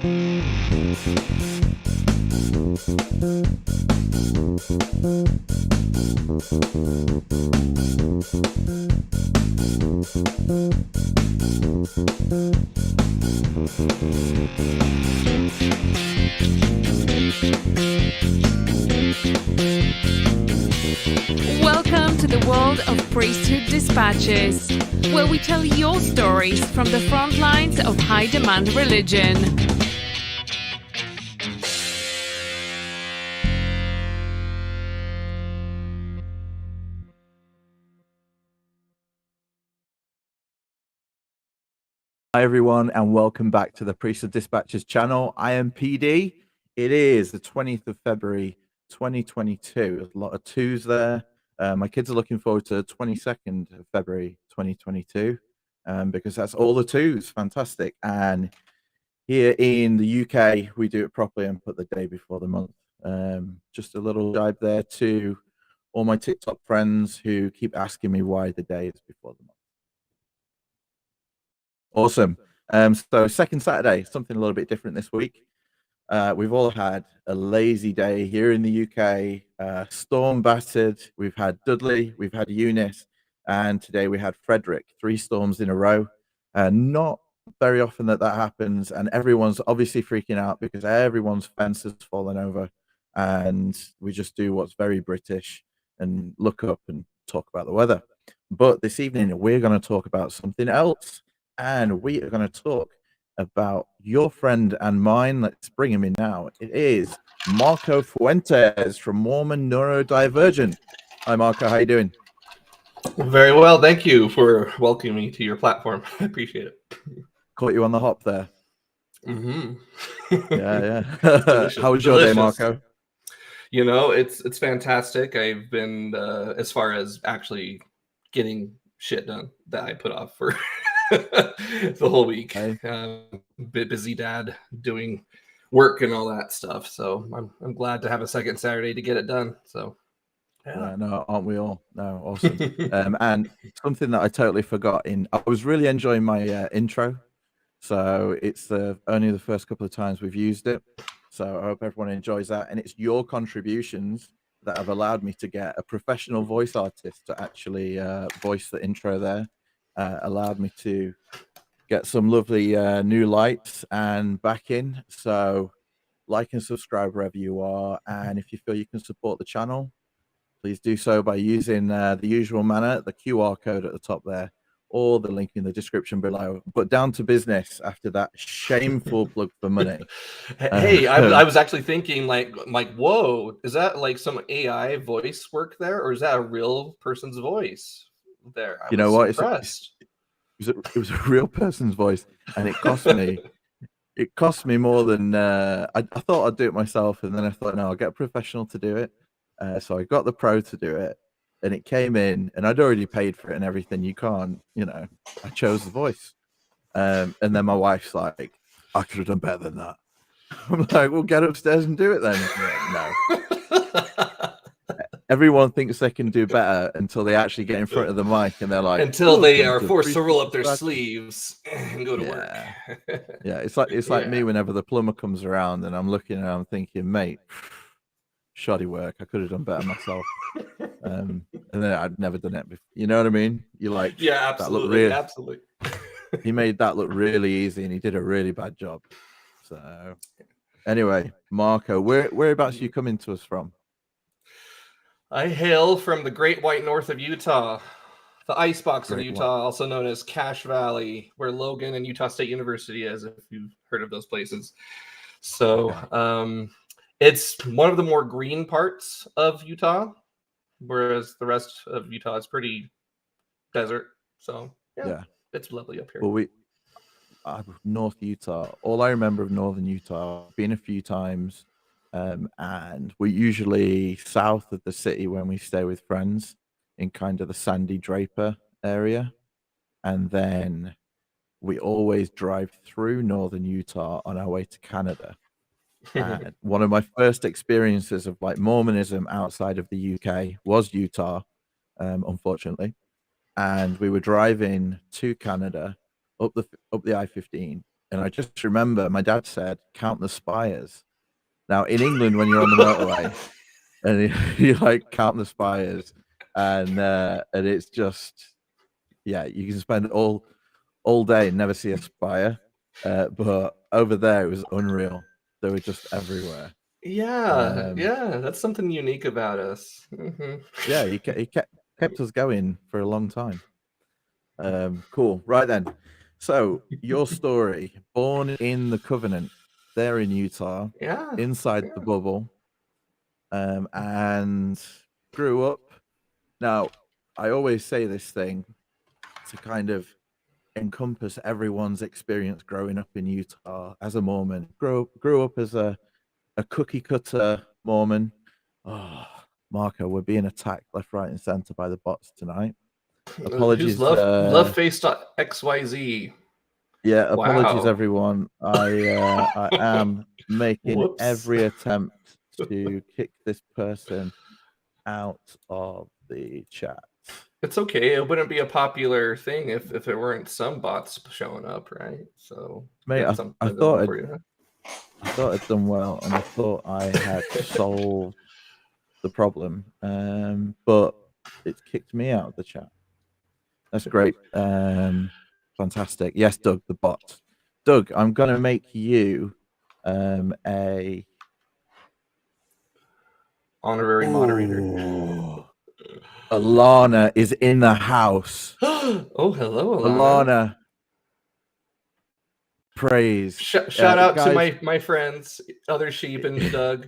Welcome to the world of Priesthood Dispatches, where we tell your stories from the front lines of high-demand religion. Hi everyone, and welcome back to the Priesthood Dispatches channel. I am PD. It is the 20th of February 2022. There's a lot of twos there. My kids are looking forward to the 22nd of February 2022 because that's all the twos. Fantastic. And here in the UK, we do it properly and put the day before the month. Just a little jibe there to all my TikTok friends who keep asking me why the day is before the month. Awesome. So second Saturday, something a little bit different this week. We've all had a lazy day here in the UK, storm battered. We've had Dudley, we've had Eunice, and today we had Frederick, 3 storms in a row. Not very often that happens, and everyone's obviously freaking out because everyone's fence has fallen over, and we just do what's very British and look up and talk about the weather. But this evening, we're going to talk about something else. And we are going to talk about your friend and mine. Let's bring him in now. It is Marco Fuentes from Mormon Neuro-Divergent. Hi, Marco. How you doing? Very well. Thank you for welcoming me to your platform. I appreciate it. Caught you on the hop there. Yeah. How was your day, Marco? You know, it's fantastic. I've been, as far as actually getting shit done that I put off for the whole week. Bit busy dad doing work and all that stuff. So I'm glad to have a second Saturday to get it done. So yeah, no, aren't we all? No, awesome. And something that I totally forgot I was really enjoying my intro. So it's only the first couple of times we've used it. So I hope everyone enjoys that. And it's your contributions that have allowed me to get a professional voice artist to actually voice the intro there. Allowed me to get some lovely new lights and backing. So like and subscribe wherever you are. And if you feel you can support the channel, please do so by using the usual manner, the QR code at the top there, or the link in the description below. But down to business after that shameful plug for money. Hey, I was actually thinking like, whoa, is that like some AI voice work there, or is that a real person's voice there? You know what? It was a real person's voice, and it cost me. It cost me more than I thought I'd do it myself, and then I thought, no, I'll get a professional to do it. So I got the pro to do it, and it came in, and I'd already paid for it and everything. You can't, I chose the voice. And then my wife's like, I could have done better than that. I'm like, well, get upstairs and do it then. No. Everyone thinks they can do better until they actually get in front of the mic, and they're like, until they are forced to roll up their sleeves and go to work. Yeah, it's like me whenever the plumber comes around, and I'm looking and I'm thinking, mate, shoddy work. I could have done better myself. And then I'd never done it before. You know what I mean? You're like, yeah, absolutely, absolutely. He made that look really easy, and he did a really bad job. So, anyway, Marco, whereabouts are you coming to us from? I hail from the Great White North of Utah, the icebox of Utah, also known as Cache Valley, where Logan and Utah State University is, if you've heard of those places. So, it's one of the more green parts of Utah, whereas the rest of Utah is pretty desert. So, yeah. It's lovely up here. Well, North Utah, all I remember of northern Utah, been a few times, and we're usually south of the city when we stay with friends in kind of the Sandy Draper area. And then we always drive through northern Utah on our way to Canada. And one of my first experiences of like Mormonism outside of the UK was Utah, unfortunately. And we were driving to Canada up the I-15, And I just remember my dad said, count the spires. Now, in England, when you're on the motorway and you like count the spires, and it's just, yeah, you can spend all day and never see a spire. But over there, it was unreal. They were just everywhere. Yeah, that's something unique about us. Yeah, he kept us going for a long time. Cool. Right then. So your story, born in the Covenant, there in Utah, inside the bubble, and grew up. Now, I always say this thing to kind of encompass everyone's experience growing up in Utah as a Mormon. Grew up as a cookie cutter Mormon. Oh, Marco, we're being attacked left, right, and center by the bots tonight. Apologies. Loveface.xyz. Yeah, apologies, everyone. I am making every attempt to kick this person out of the chat. It's okay. It wouldn't be a popular thing if it weren't some bots showing up, right? So, mate, I thought I'd done well, and I thought I had solved the problem, but it's kicked me out of the chat. That's great. Fantastic. Yes, Doug, the bot. Doug, I'm gonna make you a honorary moderator. Alana is in the house. Oh, hello, Alana. Alana. Praise. Shout out guys, to my friends, other sheep and Doug.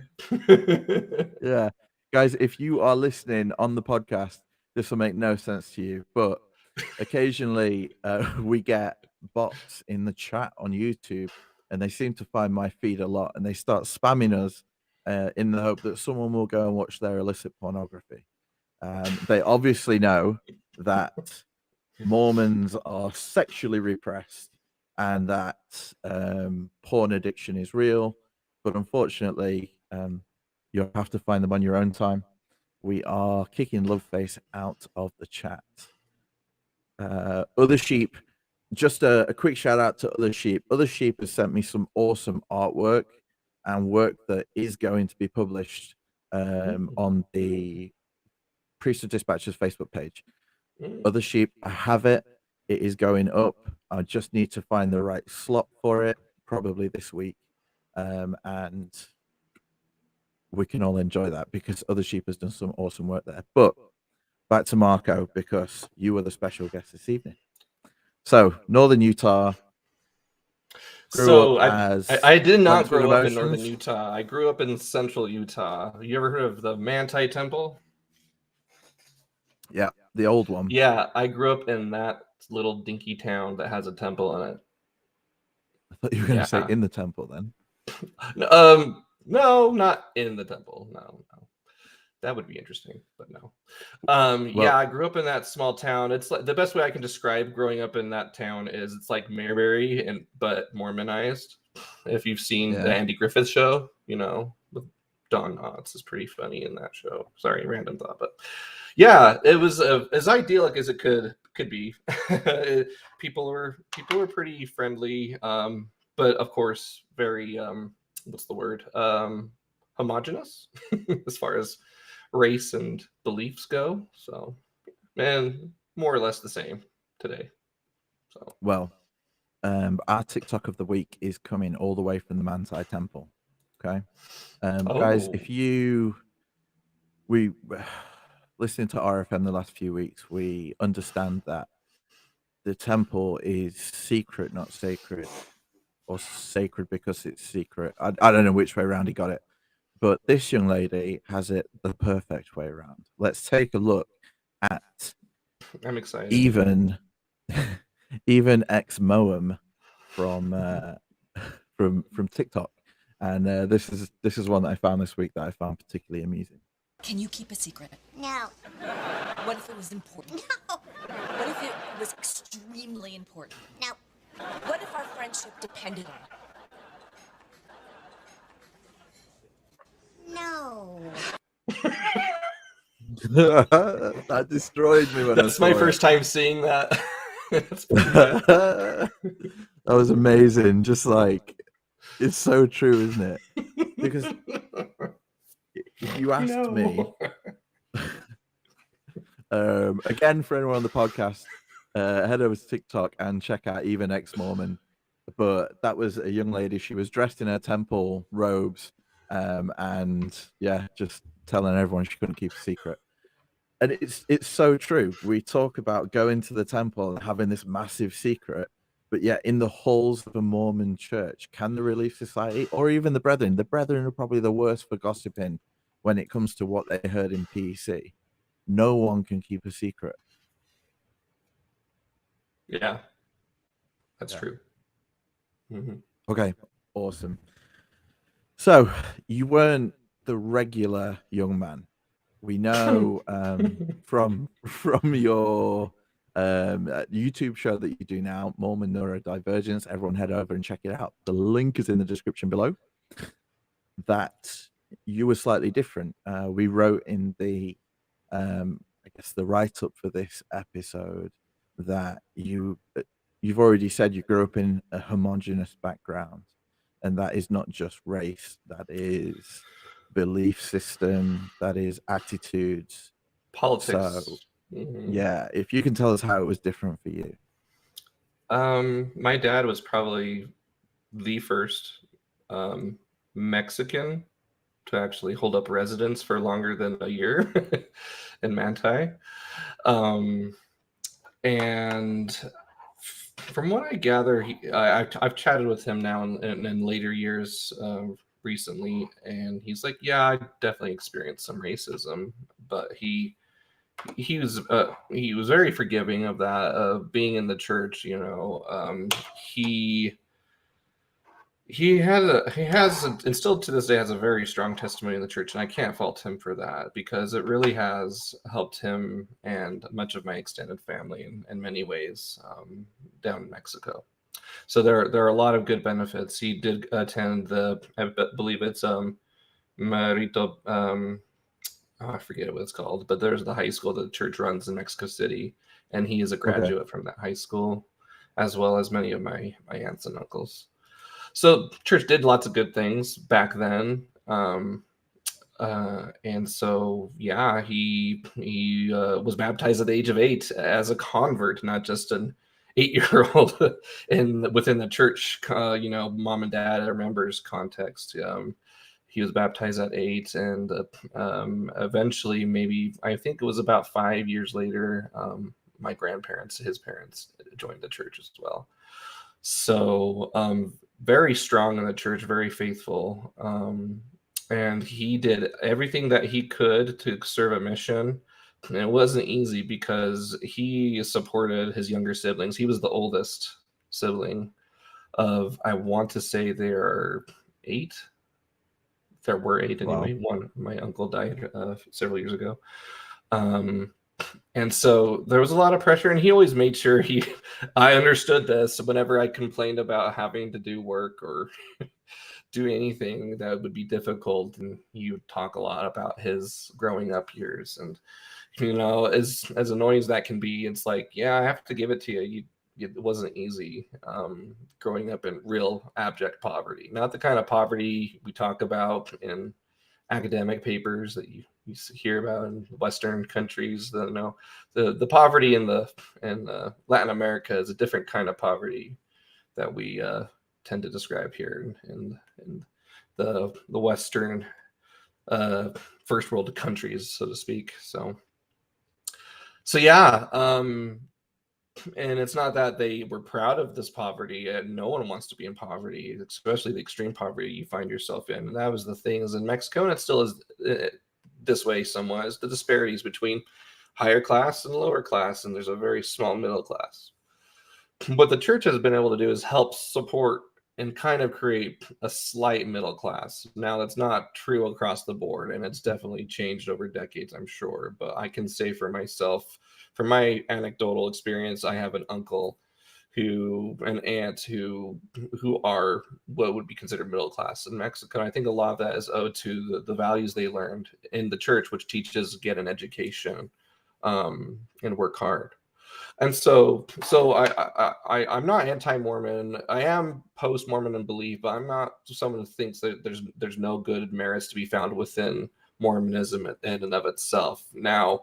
Yeah. Guys, if you are listening on the podcast, this will make no sense to you, but occasionally we get bots in the chat on YouTube, and they seem to find my feed a lot, and they start spamming us in the hope that someone will go and watch their illicit pornography. They obviously know that Mormons are sexually repressed and that porn addiction is real, but unfortunately, you'll have to find them on your own time. We are kicking Loveface out of the chat. Other Sheep, just a quick shout out to Other Sheep. Other Sheep has sent me some awesome artwork and work that is going to be published on the Priesthood Dispatches Facebook page. Other Sheep, I have it. It is going up. I just need to find the right slot for it, probably this week. And we can all enjoy that because Other Sheep has done some awesome work there. But back to Marco, because you were the special guest this evening. So, Northern Utah. So I did not grow up in Northern Utah. I grew up in Central Utah. You ever heard of the Manti Temple? Yeah, the old one. Yeah, I grew up in that little dinky town that has a temple in it. I thought you were going to say in the temple then. No, not in the temple. No. That would be interesting, but no. Yeah, I grew up in that small town. It's like the best way I can describe growing up in that town is it's like Mayberry but Mormonized. If you've seen the Andy Griffith show, with Don Knotts is pretty funny in that show. Sorry, random thought, but yeah, it was as idyllic as it could be. People were pretty friendly, but of course very what's the word? Homogenous as far as race and beliefs go. So, and more or less the same today. So, well, our TikTok of the week is coming all the way from the Manti Temple. Okay, guys, if we listening to RFM the last few weeks, we understand that the temple is secret, not sacred, or sacred because it's secret. I don't know which way around he got it. But this young lady has it the perfect way around. Let's take a look at. I'm excited. Even exmormon from TikTok, and this is one that I found this week that I found particularly amusing. Can you keep a secret? No. What if it was important? No. What if it was extremely important? No. What if our friendship depended on it? No. That destroyed me when that's my first time seeing that. That was amazing. Just like, it's so true, isn't it? Because if you asked me, again, for anyone on the podcast, head over to TikTok and check out even exmormon. But that was a young lady. She was dressed in her temple robes, and yeah, just telling everyone she couldn't keep a secret. And it's so true. We talk about going to the temple and having this massive secret, but yet in the halls of a Mormon church, can the Relief Society or even the Brethren are probably the worst for gossiping when it comes to what they heard in PEC. No one can keep a secret. Yeah, that's true. Mm-hmm. Okay, awesome. So you weren't the regular young man. We know from your YouTube show that you do now, Mormon Neuro-Divergence. Everyone head over and check it out. The link is in the description below. That you were slightly different. We wrote in the, I guess, the write-up for this episode that you've already said you grew up in a homogenous background, and that is not just race. That is belief system, that is attitudes, politics. So yeah, if you can tell us how it was different for you. My dad was probably the first Mexican to actually hold up residence for longer than a year in Manti. And from what I gather, I've chatted with him now in later years recently, and he's like, yeah, I definitely experienced some racism, but he was very forgiving of that, being in the church. You know, he has and still to this day has a very strong testimony in the church, and I can't fault him for that, because it really has helped him and much of my extended family in many ways down in Mexico. So there are a lot of good benefits. He did attend I believe it's Marito, I forget what it's called, but there's the high school that the church runs in Mexico City, and he is a graduate from that high school, as well as many of my aunts and uncles. So church did lots of good things back then. And so, yeah, he was baptized at the age of 8 as a convert, not just an 8-year-old within the church, mom and dad or members context. He was baptized at 8, and eventually, maybe I think it was about 5 years later, my grandparents, his parents, joined the church as well. So very strong in the church, very faithful. And he did everything that he could to serve a mission. And it wasn't easy because he supported his younger siblings. He was the oldest sibling of, I want to say there are 8. There were 8 anyway. Wow. One, my uncle died several years ago. And so there was a lot of pressure, and he always made sure I understood this whenever I complained about having to do work or do anything that would be difficult. And he would talk a lot about his growing up years. And, as annoying as that can be, it's like, yeah, I have to give it to you. It wasn't easy growing up in real abject poverty, not the kind of poverty we talk about in academic papers that you hear about in Western countries. The poverty in Latin America is a different kind of poverty that we tend to describe here in the Western first world countries, so to speak. So yeah. And it's not that they were proud of this poverty, and no one wants to be in poverty, especially the extreme poverty you find yourself in. And that was the thing, is in Mexico, and it still is this way somewhat, is the disparities between higher class and lower class, and there's a very small middle class. What the church has been able to do is help support and kind of create a slight middle class. Now, that's not true across the board, and it's definitely changed over decades, I'm sure. But I can say for myself, from my anecdotal experience, I have an uncle an aunt who are what would be considered middle class in Mexico. And I think a lot of that is owed to the values they learned in the church, which teaches get an education and work hard. And I'm not anti-Mormon. I am post-Mormon in belief, but I'm not someone who thinks that there's no good merits to be found within Mormonism in and of itself. Now,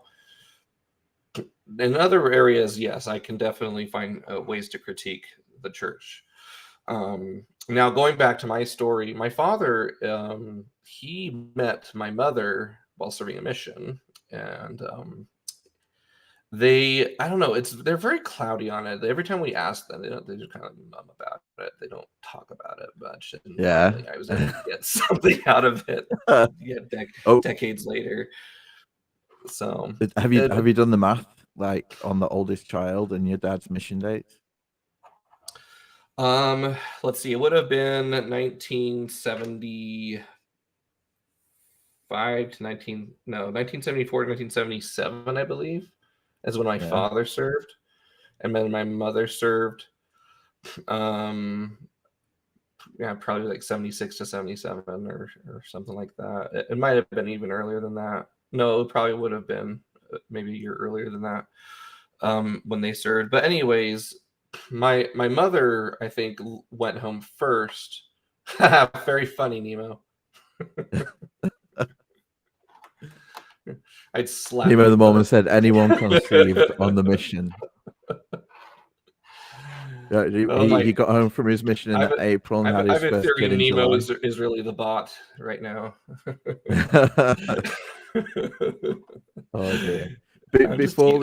in other areas, yes, I can definitely find ways to critique the church. Now, going back to my story, my father, he met my mother while serving a mission, and I don't know, they're very cloudy on it. Every time we ask them, they just kind of mum about it. They don't talk about it much. And Yeah. finally, I was able to get something out of it. Decades later. So have you done the math, like on the oldest child and your dad's mission dates? Let's see. It would have been 1974 to 1977, I believe, is when my father served, and then my mother served. Probably like 76 to 77 or something like that. It might have been even earlier than that. No, it probably would have been maybe a year earlier than that, when they served. But anyways, my mother, I think, went home first. Very funny, Nemo. I'd slap Nemo the Mormon said, anyone conceived on the mission. He got home from his mission in April and had his first kid in Nemo July. is really the bot right now. Oh dear. Before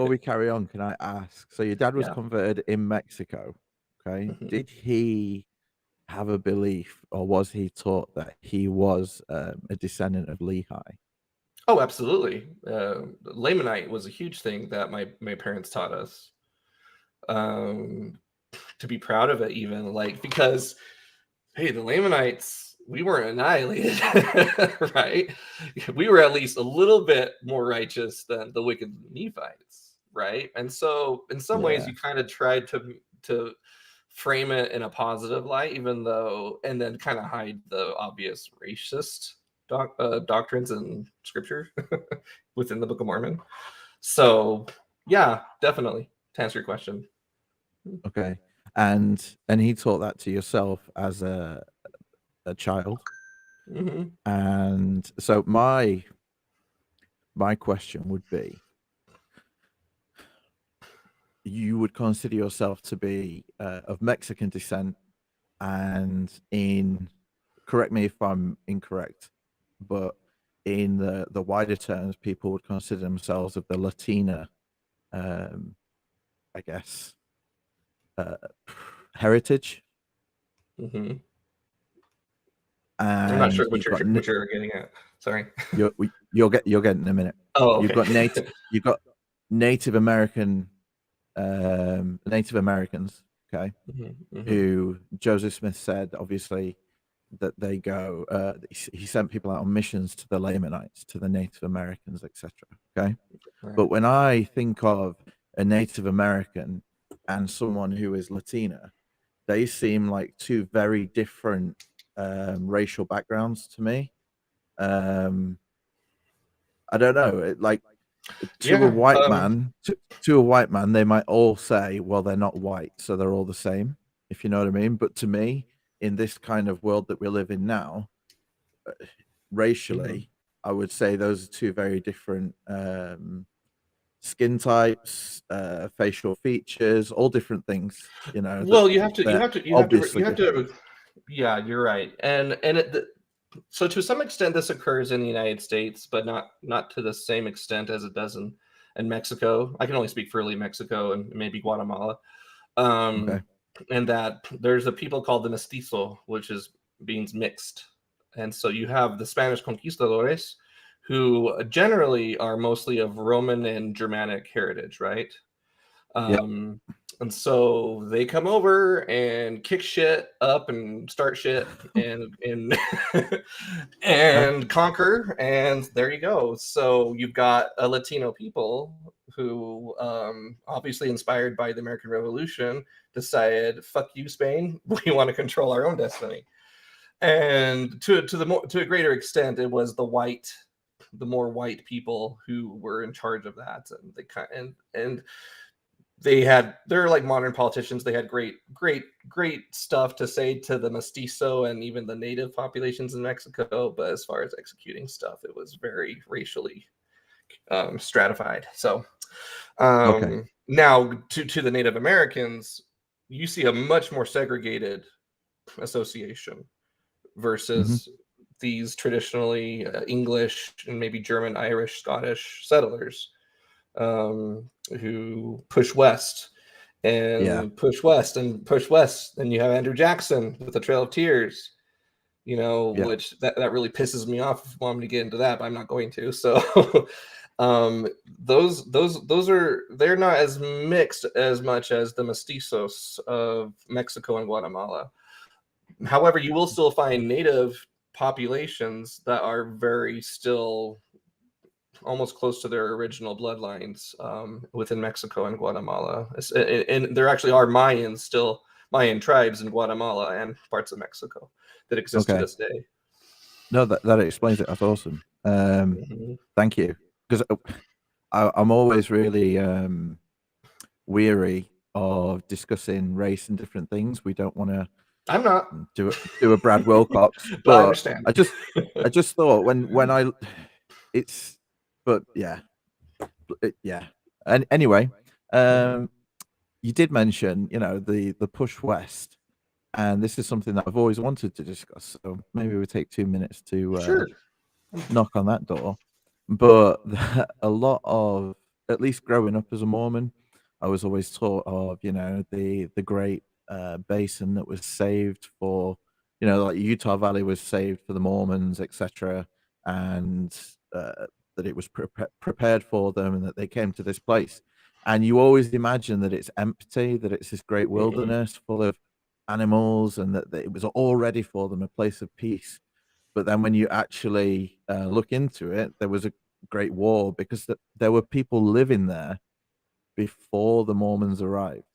we carry on, can I ask? So your dad was converted in Mexico, okay? Mm-hmm. Did he have a belief, or was he taught that he was a descendant of Lehi? Oh, absolutely. Lamanite was a huge thing that my parents taught us. To be proud of it, even, like, because hey, the Lamanites, we weren't annihilated, right? We were at least a little bit more righteous than the wicked Nephites, right? And so in some ways you kind of tried to frame it in a positive light, even though, and then kind of hide the obvious racist doctrines and scripture within the Book of Mormon. So yeah, definitely, to answer your question. Okay. And he taught that to yourself as a child. Mm-hmm. And so my question would be, you would consider yourself to be of Mexican descent, and correct me if I'm incorrect, but in the wider terms, people would consider themselves of the Latina, I guess, heritage. Mm-hmm. And I'm not sure what you're getting at. Sorry. You'll get in a minute. Oh, okay. You've got Native American, Native Americans, okay, mm-hmm. who Joseph Smith said, obviously, that they go. He sent people out on missions to the Lamanites, to the Native Americans, etc. Okay, right. But when I think of a Native American and someone who is Latina, they seem like two very different racial backgrounds to me. I don't know, like, to a white man, to a white man, they might all say, well, they're not white, so they're all the same, if you know what I mean. But to me, in this kind of world that we live in now, racially, I would say those are two very different skin types, facial features, all different things, you know. Well, you have to. Yeah, you're right, so to some extent this occurs in the United States, but not to the same extent as it does in Mexico. I can only speak for early Mexico and maybe Guatemala. And that there's a people called the mestizo, which means mixed. And so you have the Spanish conquistadores, who generally are mostly of Roman and Germanic heritage, right? And so they come over and kick shit up and start shit and and conquer, and there you go. So you've got a Latino people who, obviously inspired by the American Revolution, decided, fuck you, Spain, we want to control our own destiny. And to a greater extent, it was the white the more white people who were in charge of that, and they kind and they're like modern politicians. They had great stuff to say to the mestizo and even the native populations in Mexico, but as far as executing stuff, it was very racially stratified. So now to the Native Americans, you see a much more segregated association versus these traditionally English and maybe German, Irish, Scottish settlers who push west and push west and push west. And you have Andrew Jackson with the Trail of Tears, which that really pisses me off if you want me to get into that, but I'm not going to. So they're not as mixed as much as the mestizos of Mexico and Guatemala. However, you will still find native populations that are very still almost close to their original bloodlines within Mexico and Guatemala. And there actually are Mayan tribes in Guatemala and parts of Mexico that exist to this day. No, that explains it. That's awesome. Thank you. Because I'm always really weary of discussing race and different things. We don't want to. I'm not do a Brad Wilcox, but I understand. I just thought And anyway, you did mention, the push west, and this is something that I've always wanted to discuss. So maybe we'll take 2 minutes to knock on that door. But a lot of, at least growing up as a Mormon, I was always taught of, the great basin that was saved for, like Utah Valley was saved for the Mormons, etc., and that it was prepared for them, and that they came to this place. And you always imagine that it's empty, that it's this great wilderness full of animals, and that it was all ready for them, a place of peace. But then when you actually look into it, there was a great war, because there were people living there before the Mormons arrived.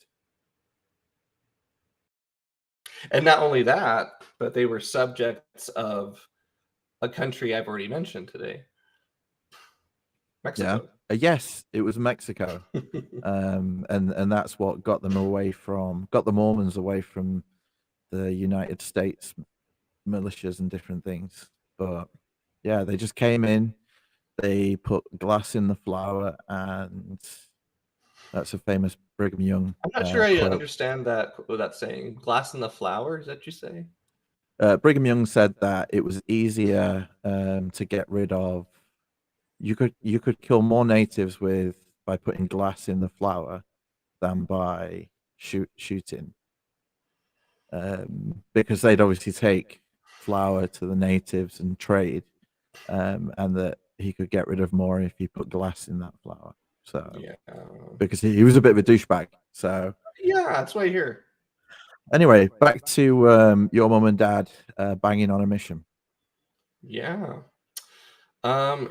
And not only that, but they were subjects of a country I've already mentioned today. Mexico. Yeah. Yes, it was Mexico. And that's what got the Mormons away from the United States militias and different things. But yeah, they just came in, they put glass in the flour, and that's a famous Brigham Young. I'm not sure I understand what that's saying. Glass in the flour, is that what you say? Brigham Young said that it was easier to get rid of. You could kill more natives by putting glass in the flour than by shooting, because they'd obviously take flour to the natives and trade, and that he could get rid of more if he put glass in that flour. So because he was a bit of a douchebag. So that's what I hear. Anyway, back to your mom and dad banging on a mission. Yeah.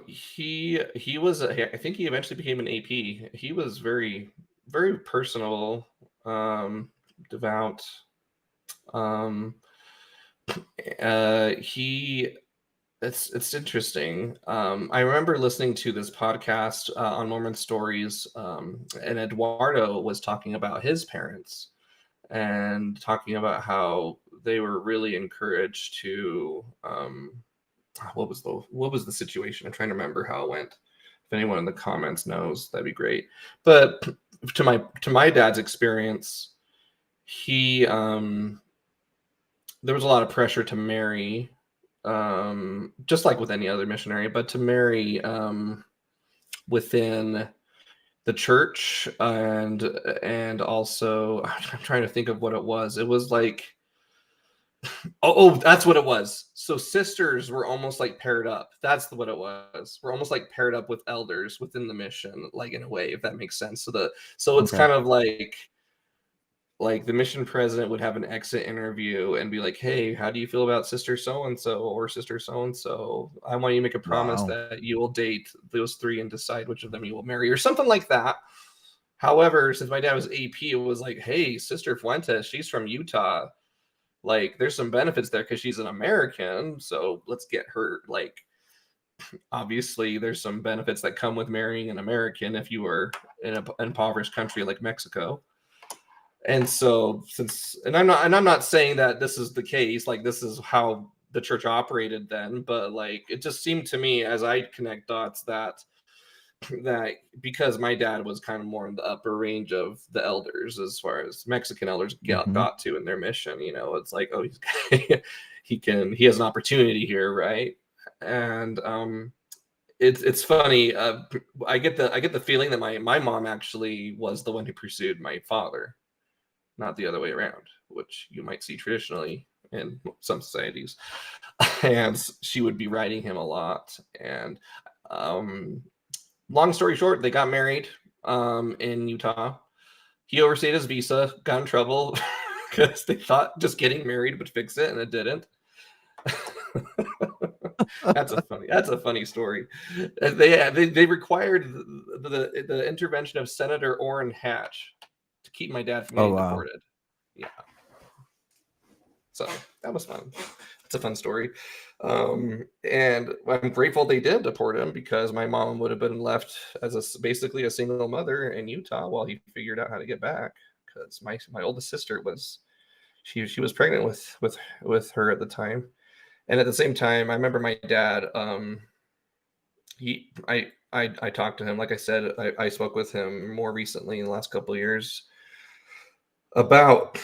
He was, I think he eventually became an AP. He was very, very personal, devout. It's interesting. I remember listening to this podcast on Mormon Stories, and Eduardo was talking about his parents and talking about how they were really encouraged to what was the situation? I'm trying to remember how it went. If anyone in the comments knows, that'd be great. But to my dad's experience, he there was a lot of pressure to marry, just like with any other missionary, but to marry within the church, and also I'm trying to think of what it was. It was like, oh, that's what it was. So sisters were almost like paired up. That's what it was. We're almost like paired up with elders within the mission, like in a way, if that makes sense. So it's kind of like the mission president would have an exit interview and be like, hey, how do you feel about sister so-and-so or sister so-and-so? I want you to make a promise that you will date those three and decide which of them you will marry, or something like that. However, since my dad was AP, it was like, hey, sister Fuentes, she's from Utah. Like, there's some benefits there because she's an American. So let's get her, like, obviously there's some benefits that come with marrying an American if you are in an impoverished country like Mexico. And so I'm not saying that this is the case, like this is how the church operated then, but like it just seemed to me as I connect dots that because my dad was kind of more in the upper range of the elders as far as Mexican elders got to in their mission, it's like, oh, he has an opportunity here, right? And it's funny. I get the feeling that my mom actually was the one who pursued my father, not the other way around, which you might see traditionally in some societies. And she would be writing him a lot. And long story short, they got married in Utah. He overstayed his visa, got in trouble because they thought just getting married would fix it, and it didn't. That's a funny story. They required the intervention of Senator Orrin Hatch to keep my dad from getting deported. Yeah. So that was fun. It's a fun story. And I'm grateful they did deport him, because my mom would have been left as basically a single mother in Utah while he figured out how to get back. Because my oldest sister was was pregnant with her at the time. And at the same time, I remember my dad, I talked to him. Like I said, I spoke with him more recently in the last couple of years about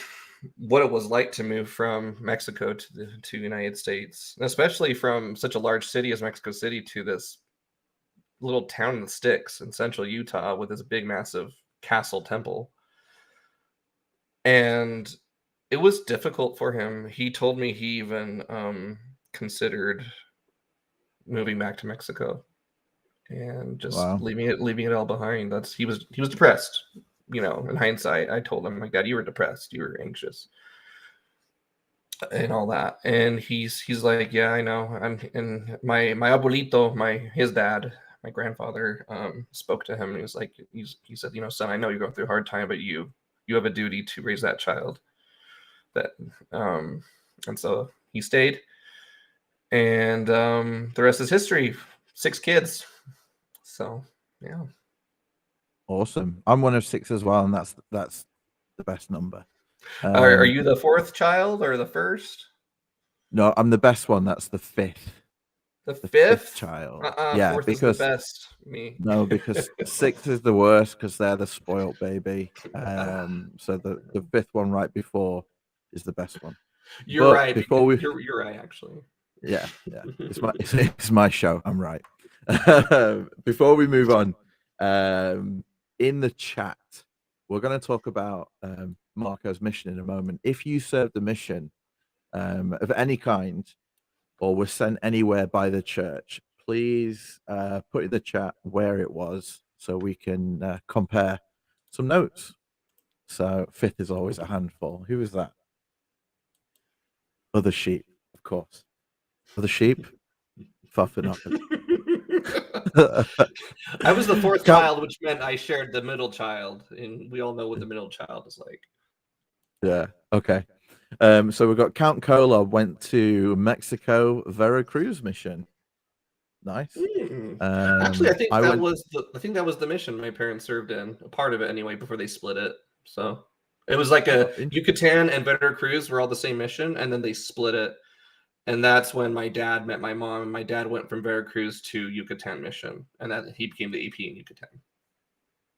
what it was like to move from Mexico to the United States, and especially from such a large city as Mexico City to this little town in the sticks in central Utah with this big, massive castle temple. And it was difficult for him. He told me he even considered moving back to Mexico and just leaving it all behind. He was depressed. In hindsight, I told him, my God, you were depressed, you were anxious and all that. And he's like, yeah, I know. And my abuelito, his dad, my grandfather, spoke to him, and he was like, he said, son, I know you're going through a hard time, but you have a duty to raise that child. And so he stayed, and the rest is history. 6 kids. So yeah. Awesome. I'm one of 6 as well, and that's the best number. Are you the 4th child or the 1st? No, I'm the best one. That's the 5th. The 5th child. Yeah, 4th because is the best. Me. No, because 6 is the worst, because they're the spoiled baby. So the 5th one right before is the best one. You're right. You're right, actually. Yeah. It's my show. I'm right. Before we move on, in the chat, we're going to talk about Marco's mission in a moment. If you served a mission of any kind, or were sent anywhere by the church, please put in the chat where it was, so we can compare some notes. So 5th is always a handful. Who is that? Other sheep, of course. Other sheep? Fuffing up. I was the 4th child, which meant I shared the middle child, and we all know what the middle child is like. Yeah. Okay. So we've got Count Cola went to Mexico Veracruz mission. Nice. Actually, I think that was the mission my parents served in, a part of it anyway, before they split it. So it was like Yucatan and Veracruz were all the same mission, and then they split it. And that's when my dad met my mom, and my dad went from Veracruz to Yucatan mission, and that he became the AP in Yucatan.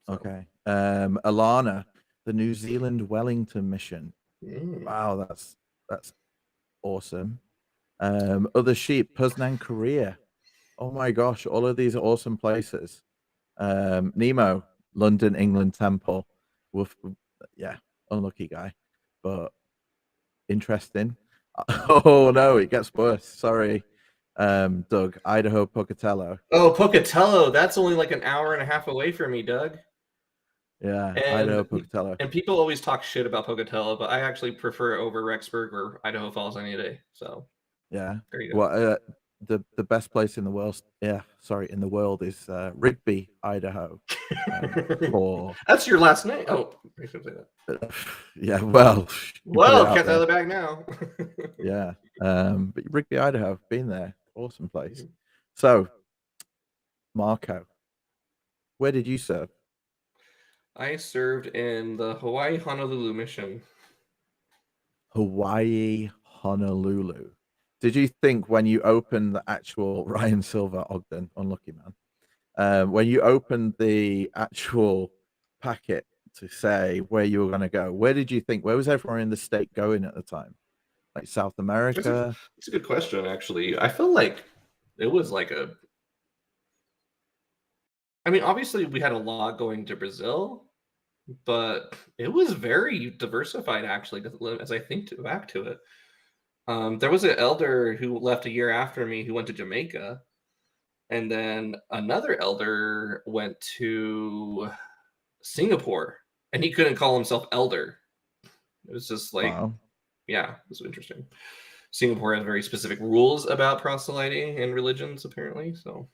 So. Okay. Alana, the New Zealand Wellington mission. Wow, that's awesome. Other sheep, Poznan, Korea. Oh my gosh, all of these are awesome places. Nemo, London, England Temple. Yeah, unlucky guy, but interesting. Oh no, it gets worse. Sorry, Doug. Idaho, Pocatello. Oh, Pocatello. That's only like an hour and a half away from me, Doug. Yeah, Idaho, Pocatello. And people always talk shit about Pocatello, but I actually prefer it over Rexburg or Idaho Falls any day. So yeah, there you go. Well, the best place in the world. Yeah, sorry, in the world is Rigby, Idaho. That's your last name. Oh, I should say that. Yeah, well, cat's out of the bag now. Yeah, but Rigby, Idaho, been there. Awesome place. So Marco, where did you serve? I served in the Hawaii Honolulu mission. Hawaii, Honolulu. Did you think when you opened the actual Ryan Silver Ogden, unlucky man, when you opened the actual packet to say where you were going to go, where did you think, where was everyone in the state going at the time? Like South America? It's a good question, actually. I feel like it was like I mean, obviously we had a lot going to Brazil, but it was very diversified, actually, as I think back to it. There was an elder who left a year after me who went to Jamaica, and then another elder went to Singapore, and he couldn't call himself elder. It was just like, Wow. yeah, it was interesting. Singapore has very specific rules about proselyting and religions, apparently. So,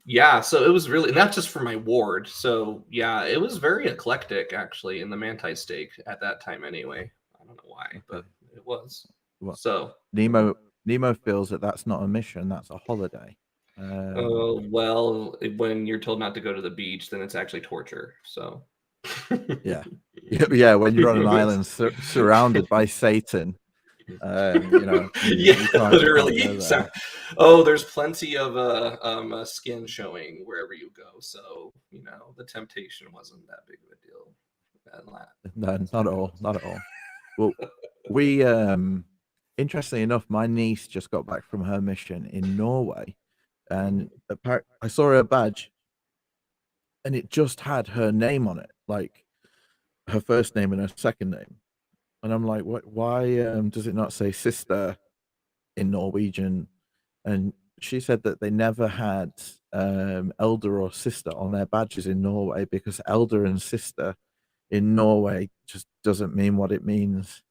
yeah, so it was really not just for my ward. So, yeah, it was very eclectic, actually, in the Manti stake at that time, anyway. I don't know why, but it was. Well, So, Nemo feels that that's not a mission, that's a holiday. well, when you're told not to go to the beach, then it's actually torture. So, yeah. Yeah, when you're on an island surrounded by Satan, you know, yeah, you can't literally. go there. Oh, there's plenty of skin showing wherever you go, so you know the temptation wasn't that big of a deal. No, not at all, not at all. Well, we interestingly enough, my niece just got back from her mission in Norway, and I saw her badge, and it just had her name on it, like her first name and her second name. And I'm like, what? Why does it not say sister in Norwegian? And she said that they never had elder or sister on their badges in Norway because elder and sister in Norway just doesn't mean what it means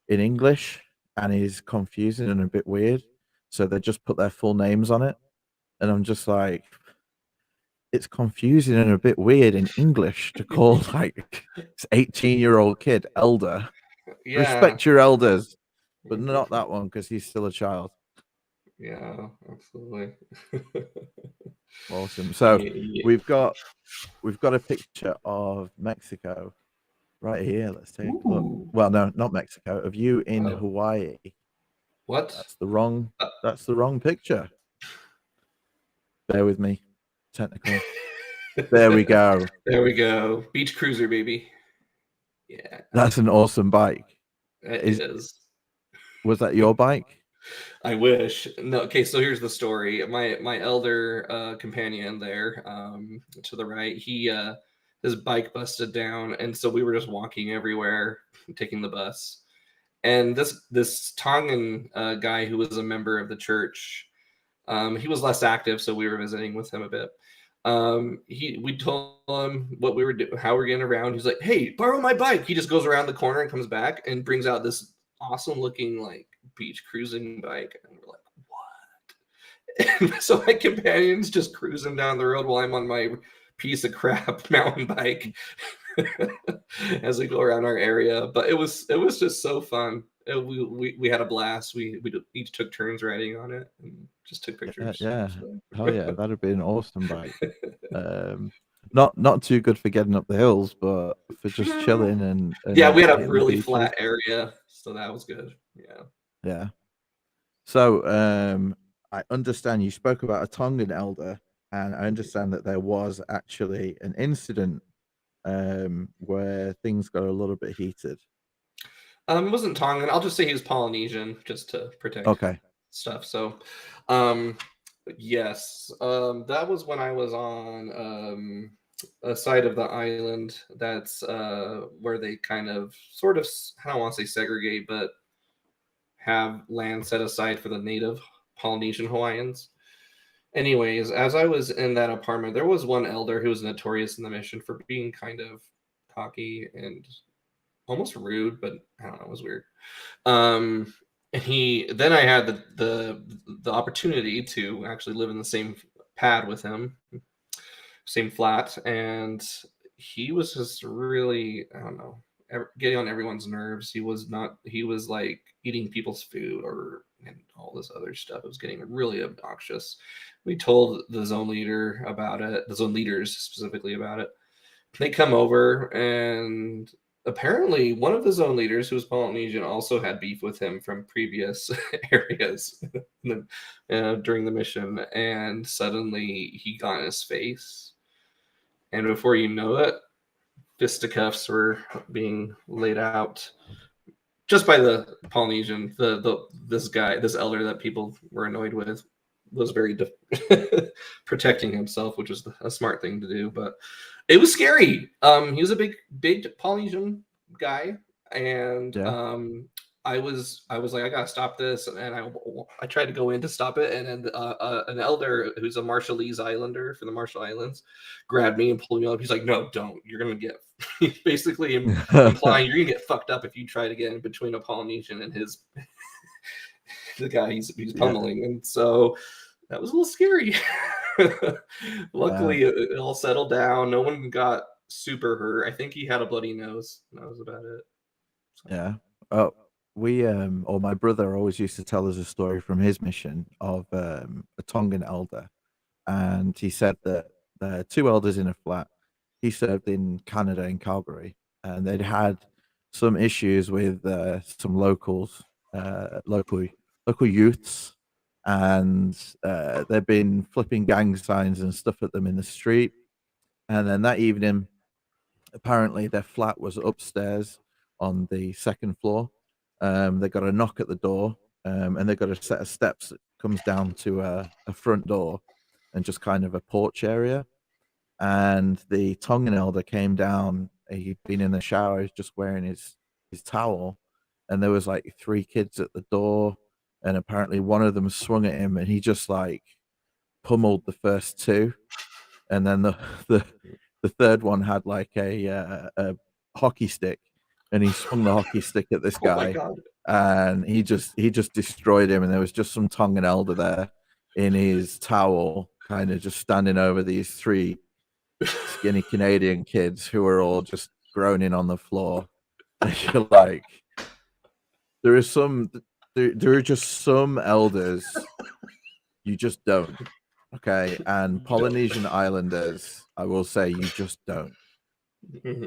in English and is confusing and a bit weird. So they just put their full names on it. And I'm just like, it's confusing and a bit weird in English to call like this 18-year-old kid elder. Yeah. Respect your elders, but not that one because he's still a child. Yeah, absolutely. Awesome. So Yeah. we've got a picture of Mexico right here. Let's take a look. Ooh. Well, no, not Mexico. Of you in Oh. Hawaii. What? That's the wrong picture. Bear with me. Technical. There we go. There we go. Beach cruiser, baby. Yeah. That's an awesome bike. It is. Was that your bike? I wish. No. Okay, so here's the story. My elder companion there, to the right, his bike busted down, and so we were just walking everywhere, taking the bus. And this Tongan guy who was a member of the church, he was less active, so we were visiting with him a bit. We told him what we were doing, how we're getting around. He's like, "Hey, borrow my bike." He just goes around the corner and comes back and brings out this awesome looking like beach cruising bike, and we're like, "What?" And so my companion's just cruising down the road while I'm on my piece of crap mountain bike as we go around our area. But it was just so fun. We had a blast. We each took turns riding on it and just took pictures. Yeah. So. Oh yeah, that'd be an awesome bike. Not too good for getting up the hills, but for just chilling and yeah, we had a hitting really beaches. flat area, so that was good. Yeah. So I understand you spoke about a Tongan elder, and I understand that there was actually an incident where things got a little bit heated. It wasn't Tongan. I'll just say he was Polynesian, just to protect stuff. So, yes, that was when I was on a side of the island that's where they kind of sort of, I don't want to say segregate, but have land set aside for the native Polynesian Hawaiians. Anyways, as I was in that apartment, there was one elder who was notorious in the mission for being kind of cocky and almost rude, but I don't know, it was weird. And then I had the opportunity to actually live in the same pad with him, same flat, and he was just really, I don't know, getting on everyone's nerves. He was like eating people's food and all this other stuff. It was getting really obnoxious. We told the zone leader about it, the zone leaders specifically about it. They come over, and apparently one of the zone leaders, who was Polynesian, also had beef with him from previous areas during the mission, and suddenly he got in his face. And before you know it, fisticuffs were being laid out just by the Polynesian. This elder that people were annoyed with was very protecting himself, which was a smart thing to do, but it was scary. He was a big Polynesian guy, and I was like, I gotta stop this, and I tried to go in to stop it, and then an elder who's a Marshallese Islander from the Marshall Islands grabbed me and pulled me up. He's like, "No, don't. You're gonna get." He's basically implying you're gonna get fucked up if you try to get in between a Polynesian and the guy he's pummeling, and so that was a little scary. Luckily, it all settled down. No one got super hurt. I think he had a bloody nose. That was about it. So. Yeah. Oh, or my brother always used to tell us a story from his mission of a Tongan elder, and he said that there are two elders in a flat. He served in Canada in Calgary, and they'd had some issues with some local youths, and they'd been flipping gang signs and stuff at them in the street. And then that evening, apparently their flat was upstairs on the second floor. They got a knock at the door, and they got a set of steps that comes down to a front door and just kind of a porch area. And the Tongan elder came down. He'd been in the shower. He's just wearing his towel, and there was like 3 kids at the door, and apparently one of them swung at him, and he just like pummeled the first 2, and then the third one had like a hockey stick, and he swung the hockey stick at this guy, and he just destroyed him. And there was just some Tongan elder there in his towel, kind of just standing over these 3 skinny Canadian kids who are all just groaning on the floor. And you're like, there are just some elders you just don't. Okay, and Polynesian Islanders, I will say, you just don't.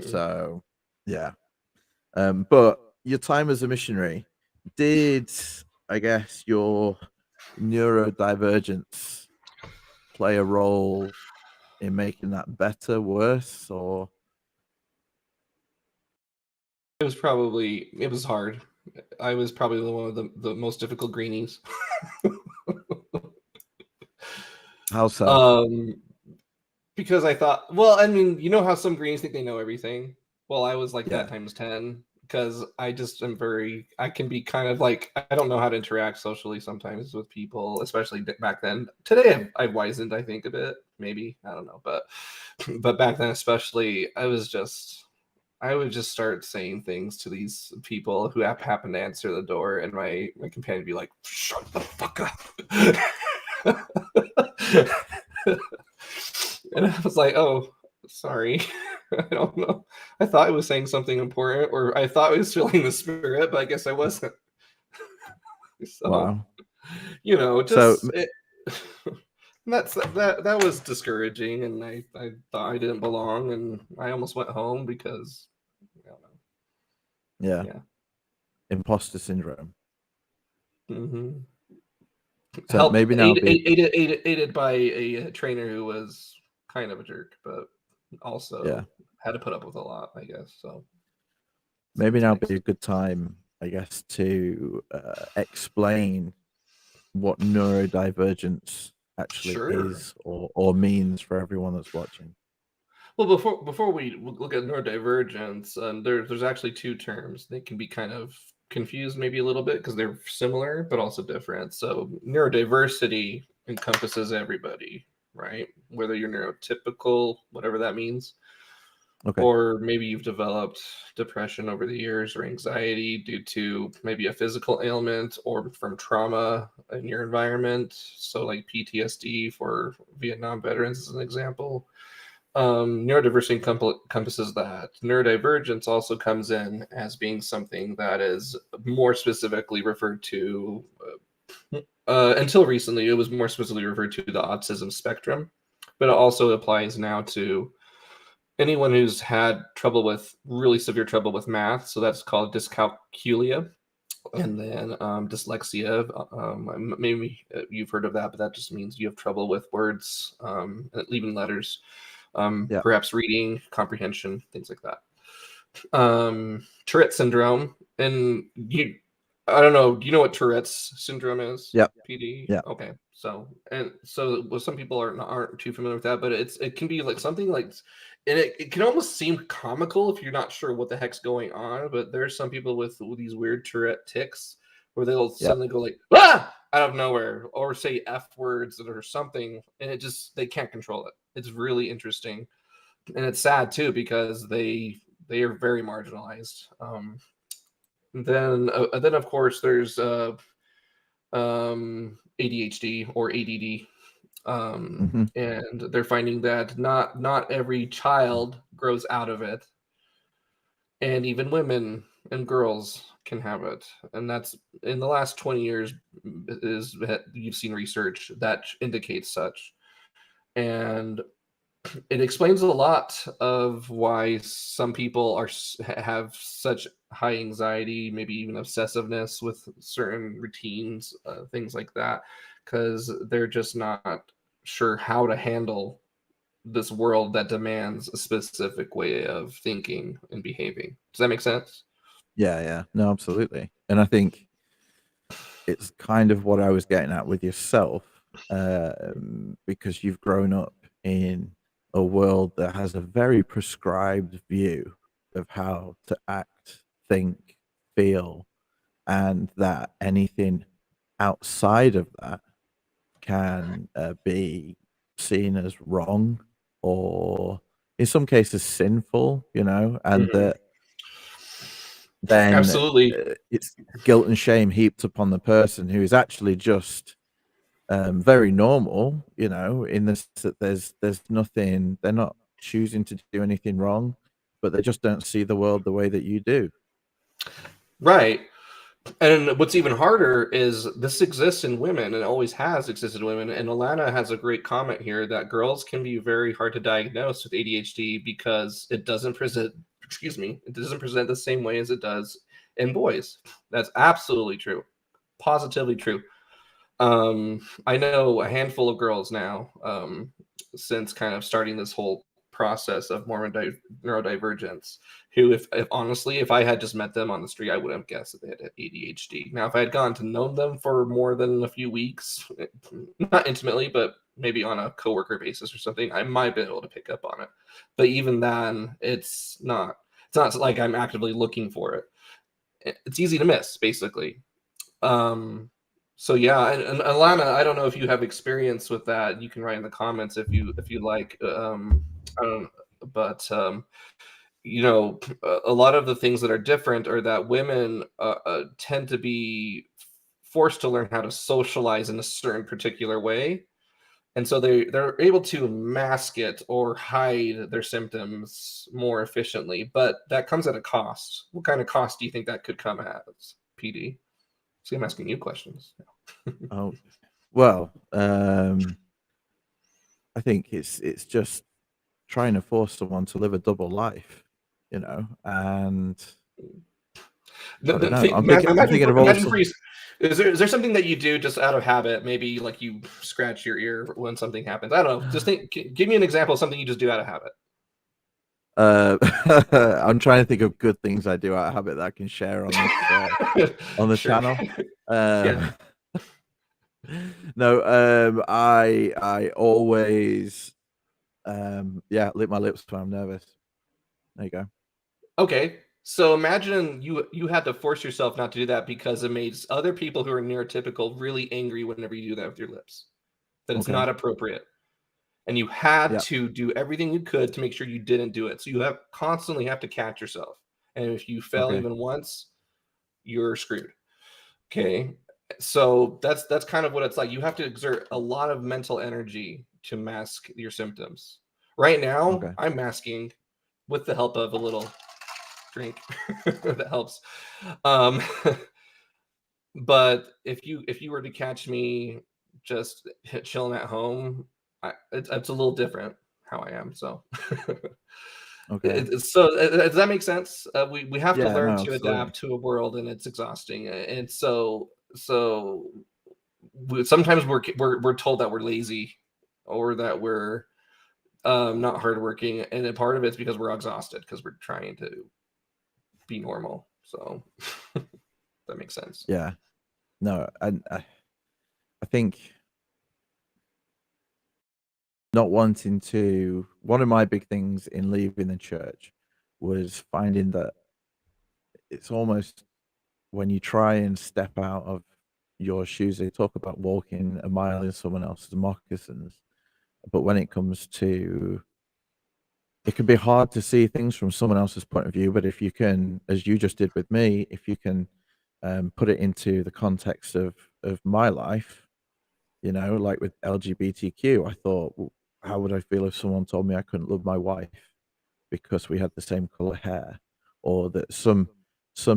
So, yeah. But your time as a missionary, did, I guess, your neurodivergence play a role in making that better, worse, or? It was hard. I was probably one of the most difficult greenies. How so? Because I thought, well, I mean, you know how some greenies think they know everything? Well, I was like that times 10, because I just am I can be kind of like, I don't know how to interact socially sometimes with people, especially back then. Today I've wizened, I think, a bit, maybe, I don't know, but back then especially, I would just start saying things to these people who happen to answer the door, and my companion would be like, "Shut the fuck up." And I was like, "Oh, sorry." I don't know. I thought I was saying something important, or I thought I was feeling the spirit, but I guess I wasn't. So, wow. You know, just that was discouraging, and I thought I didn't belong, and I almost went home because I don't know. Yeah. Imposter syndrome. Mm-hmm. So Helped, maybe now aided by a trainer who was kind of a jerk, but also had to put up with a lot, I guess. So maybe now be a good time, I guess, to explain what neurodivergence actually is or means for everyone that's watching. Well, before we look at neurodivergence, there's actually 2 terms. They can be kind of confused maybe a little bit because they're similar but also different. So neurodiversity encompasses everybody, right? Whether you're neurotypical, whatever that means, or maybe you've developed depression over the years or anxiety due to maybe a physical ailment or from trauma in your environment. So like PTSD for Vietnam veterans is an example. Neurodiversity encompasses that. Neurodivergence also comes in as being something that is more specifically referred to. Until recently, it was more specifically referred to the autism spectrum, but it also applies now to anyone who's had really severe trouble with math. So that's called dyscalculia. And then dyslexia, maybe you've heard of that, but that just means you have trouble with words, leaving letters, perhaps reading, comprehension, things like that. Tourette syndrome, and I don't know, do you know what Tourette's syndrome is? Yep. PD? Yeah. Okay. So some people aren't too familiar with that, but it can be like something like, and it can almost seem comical if you're not sure what the heck's going on, but there's some people with these weird Tourette tics where they'll suddenly go like, ah, out of nowhere, or say F words or something, and they can't control it. It's really interesting. And it's sad too, because they are very marginalized. Then of course there's ADHD or ADD. And they're finding that not every child grows out of it, and even women and girls can have it. And that's in the last 20 years you've seen research that indicates such. And it explains a lot of why some people have such high anxiety, maybe even obsessiveness with certain routines, things like that, because they're just not sure how to handle this world that demands a specific way of thinking and behaving. Does that make sense? Yeah. No, absolutely. And I think it's kind of what I was getting at with yourself, because you've grown up in a world that has a very prescribed view of how to act, think, feel, and that anything outside of that can be seen as wrong, or in some cases sinful, and that then Absolutely. It's guilt and shame heaped upon the person who is actually just very normal, in this that there's nothing, they're not choosing to do anything wrong, but they just don't see the world the way that you do. Right. And what's even harder is this exists in women, and always has existed in women. And Alana has a great comment here that girls can be very hard to diagnose with ADHD because it doesn't present the same way as it does in boys. That's absolutely true. Positively true. I know a handful of girls now, since kind of starting this whole process of Mormon neurodivergence, who, if honestly, if I had just met them on the street, I wouldn't have guessed that they had ADHD. Now, if I had gone to know them for more than a few weeks, not intimately, but maybe on a coworker basis or something, I might be able to pick up on it. But even then, it's not like I'm actively looking for it. It's easy to miss, basically. So yeah, and Alana, I don't know if you have experience with that. You can write in the comments if you like. But a lot of the things that are different are that women tend to be forced to learn how to socialize in a certain particular way, and so they're able to mask it or hide their symptoms more efficiently. But that comes at a cost. What kind of cost do you think that could come at, PD? See, I'm asking you questions. Oh, well, I think it's just trying to force someone to live a double life, and I don't know. I'm thinking of also. Is there something that you do just out of habit? Maybe like you scratch your ear when something happens. I don't know. Just give me an example of something you just do out of habit. I'm trying to think of good things I do out of habit that I can share on this on the channel. Yeah. No, I always lick my lips when I'm nervous. There you go. Okay. So imagine you had to force yourself not to do that because it made other people who are neurotypical really angry whenever you do that with your lips. That it's not appropriate. And you had to do everything you could to make sure you didn't do it. So you constantly have to catch yourself. And if you fail even once, you're screwed. Okay. So that's kind of what it's like. You have to exert a lot of mental energy to mask your symptoms, Right now, Okay. I'm masking with the help of a little drink that helps. But if you were to catch me just chilling at home, it's a little different how I am. So, Okay. does that make sense? We have to Yeah, learn no, to absolutely. adapt to a world, and it's exhausting. And sometimes we're told that we're lazy or that we're not hardworking, and a part of it's because we're exhausted because we're trying to be normal. So that makes sense. Yeah. No, and I think not wanting to, one of my big things in leaving the church was finding that it's almost when you try and step out of your shoes, they talk about walking a mile in someone else's moccasins. But when it comes to, it can be hard to see things from someone else's point of view. But if you can, as you just did with me, if you can put it into the context of my life, you know, like with LGBTQ, I thought, well, how would I feel if someone told me I couldn't love my wife because we had the same color hair, or that some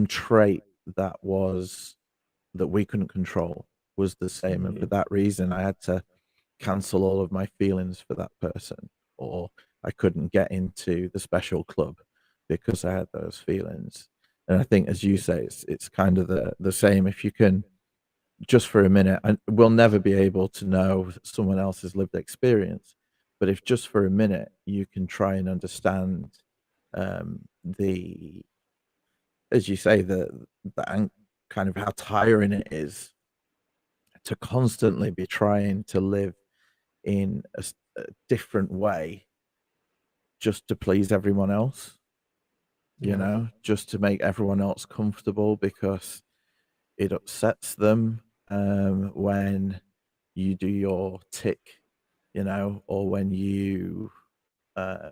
trait that was that we couldn't control was the same, and for that reason, I had to cancel all of my feelings for that person, or I couldn't get into the special club because I had those feelings. And I think, as you say, it's kind of the same. If you can just for a minute, and we'll never be able to know someone else's lived experience, but if just for a minute you can try and understand the, as you say, the kind of how tiring it is to constantly be trying to live in a different way just to please everyone else, you know, just to make everyone else comfortable because it upsets them when you do your tick, you know, or when you I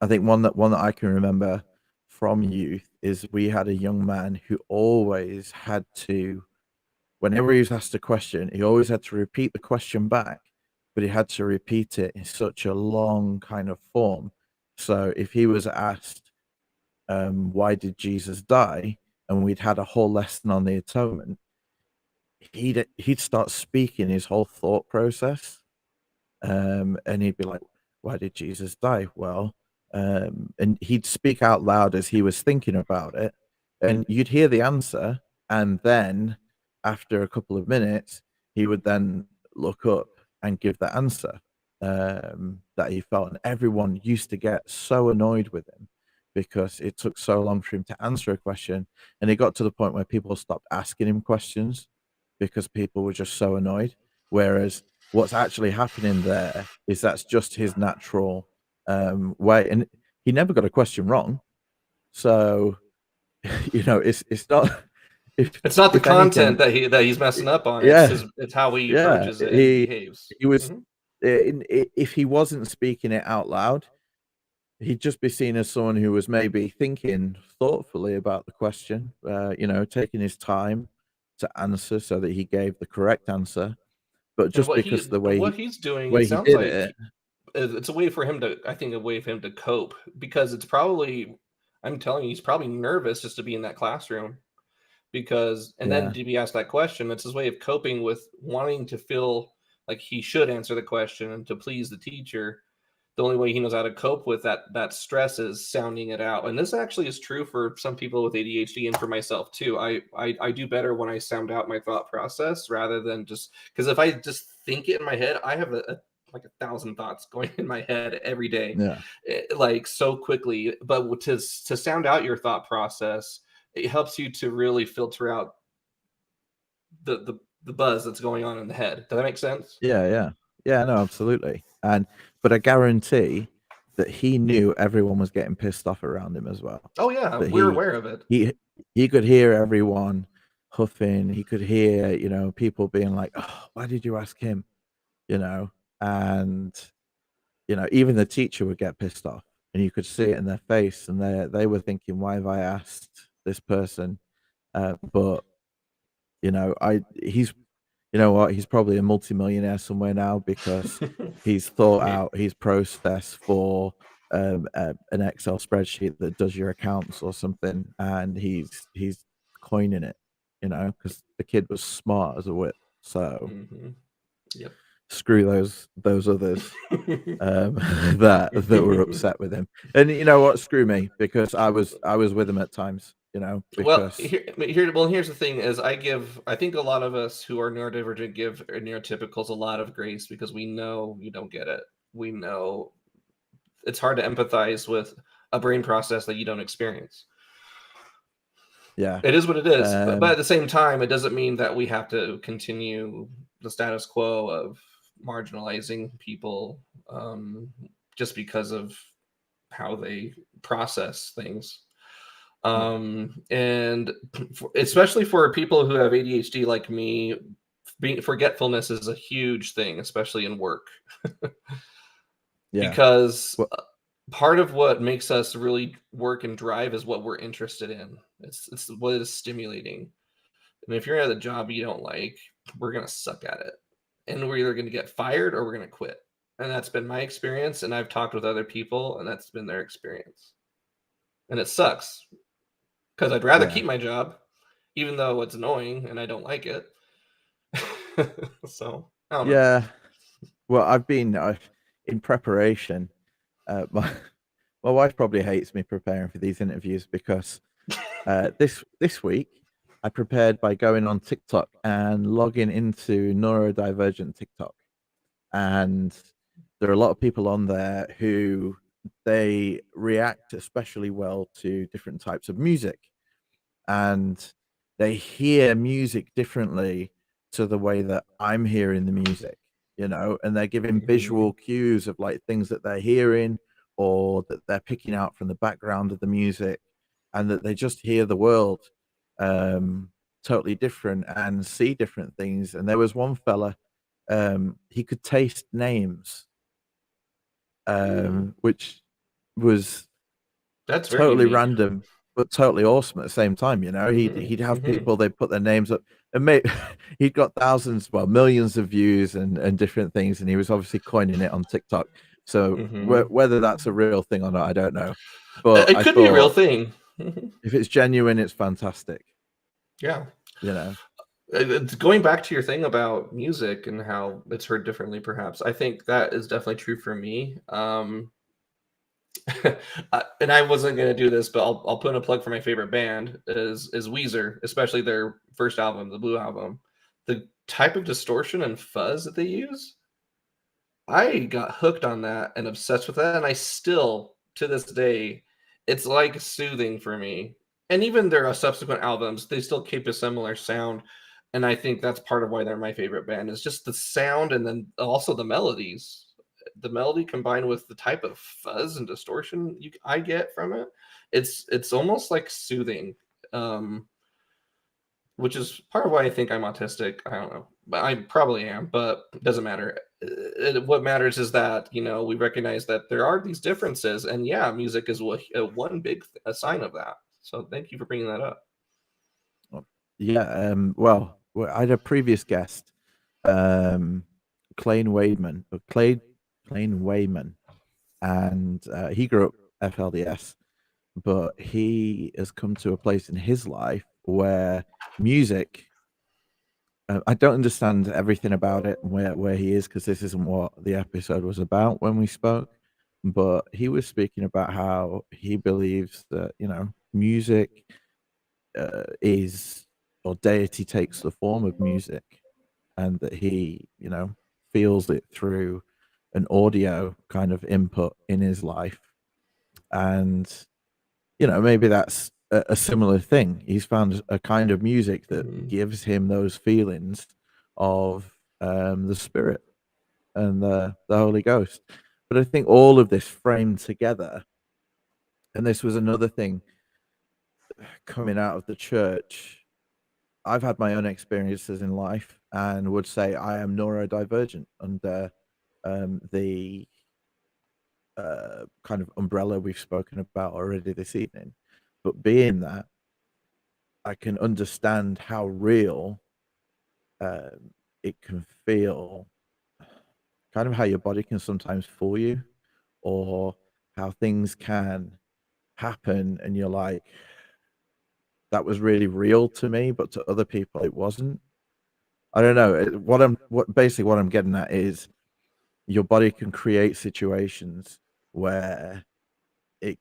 think one that I can remember from youth is we had a young man who always had to, whenever he was asked a question, he always had to repeat the question back, but he had to repeat it in such a long kind of form. So if he was asked, why did Jesus die? And we'd had a whole lesson on the atonement, he'd start speaking his whole thought process. And he'd be like, why did Jesus die? Well, and he'd speak out loud as he was thinking about it, and you'd hear the answer. And then after a couple of minutes, he would then look up and give the answer that he felt. And everyone used to get so annoyed with him because it took so long for him to answer a question. And it got to the point where people stopped asking him questions because people were just so annoyed. Whereas what's actually happening there is that's just his natural way, and he never got a question wrong. So, you know, it's not. It's not the If content anything, that he's messing up on. yeah, It's how he yeah, approaches it and behaves. he was. If he wasn't speaking it out loud, he'd just be seen as someone who was maybe thinking thoughtfully about the question, you know, taking his time to answer so that he gave the correct answer. But And just because the what he's doing, it way he sounds did like it, it's a way for him to, I think, a way for him to cope, because it's probably, I'm telling you, he's probably nervous just to be in that classroom, because, and then yeah, to be asked that question, it's his way of coping with wanting to feel like he should answer the question and to please the teacher. The only way he knows how to cope with that stress is sounding it out. And this actually is true for some people with ADHD and for myself too. I do better when I sound out my thought process rather than just, because if I just think it in my head, I have like 1,000 thoughts going in my head every day, yeah, like so quickly. But to sound out your thought process, it helps you to really filter out the buzz that's going on in the head. Does that make sense? yeah, no, absolutely. But I guarantee that he knew everyone was getting pissed off around him as well. Oh yeah, That we're aware of it. he could hear everyone huffing. He could hear, you know, people being like, "Oh, why did you ask him?" You know, and you know, even the teacher would get pissed off, and you could see it in their face, and they were thinking, "Why have I asked this person?" But you know, you know what? He's probably a multimillionaire somewhere now because he's thought out his process for an Excel spreadsheet that does your accounts or something, and he's coining it, you know, because the kid was smart as a whip. So Yep. screw those others that were upset with him. And you know what? Screw me, because I was with him at times. You know, because here's the thing: is I think a lot of us who are neurodivergent give neurotypicals a lot of grace because we know you don't get it. We know it's hard to empathize with a brain process that you don't experience. Yeah, it is what it is. But at the same time, it doesn't mean that we have to continue the status quo of marginalizing people just because of how they process things. And especially for people who have ADHD like me, forgetfulness is a huge thing, especially in work. Because part of what makes us really work and drive is what we're interested in. It's what is stimulating. And if you're at a job you don't like, we're gonna suck at it, and we're either gonna get fired or we're gonna quit. And that's been my experience, and I've talked with other people, and that's been their experience. And it sucks because I'd rather keep my job, even though it's annoying and I don't like it. So I don't know. Well, I've been in preparation. My wife probably hates me preparing for these interviews because this week I prepared by going on TikTok and logging into Neurodivergent TikTok, and there are a lot of people on there who they react especially well to different types of music, and they hear music differently to the way that I'm hearing the music, you know, and they're giving visual cues of like things that they're hearing or that they're picking out from the background of the music, and that they just hear the world totally different and see different things. And there was one fella, he could taste names, which was that's totally random but totally awesome at the same time. You know, he'd have people, they put their names up, and he'd got thousands, well, millions of views and different things, and he was obviously coining it on TikTok. So whether that's a real thing or not, I don't know, but it could be a real thing. If it's genuine, it's fantastic. Yeah, you know, going back to your thing about music and how it's heard differently, perhaps I think that is definitely true for me. And I wasn't gonna do this, but I'll put in a plug for my favorite band is Weezer, especially their first album, the Blue Album. The type of distortion and fuzz that they use, I got hooked on that and obsessed with that, and I still, to this day, it's like soothing for me. And even their subsequent albums, they still keep a similar sound, and I think that's part of why they're my favorite band, is just the sound and then also the melodies. The melody combined with the type of fuzz and distortion I get from it, it's almost like soothing, which is part of why I think I'm autistic. I don't know, but I probably am, but it doesn't matter. What matters is that, you know, we recognize that there are these differences, and yeah, music is one big sign of that. So thank you for bringing that up. Yeah, well, I had a previous guest, Clay Wayman, and he grew up FLDS, but he has come to a place in his life where music, I don't understand everything about it and where he is, because this isn't what the episode was about when we spoke, but he was speaking about how he believes that, you know, music is, or deity takes the form of music, and that he, you know, feels it through an audio kind of input in his life. And, you know, maybe that's a similar thing. He's found a kind of music that gives him those feelings of the spirit and the Holy Ghost. But I think all of this framed together, and this was another thing coming out of the church. I've had my own experiences in life and would say I am neurodivergent under the kind of umbrella we've spoken about already this evening. But being that, I can understand how real it can feel kind of how your body can sometimes fool you, or how things can happen and you're like, that was really real to me, but to other people it wasn't. I don't know. Basically what I'm getting at is your body can create situations where it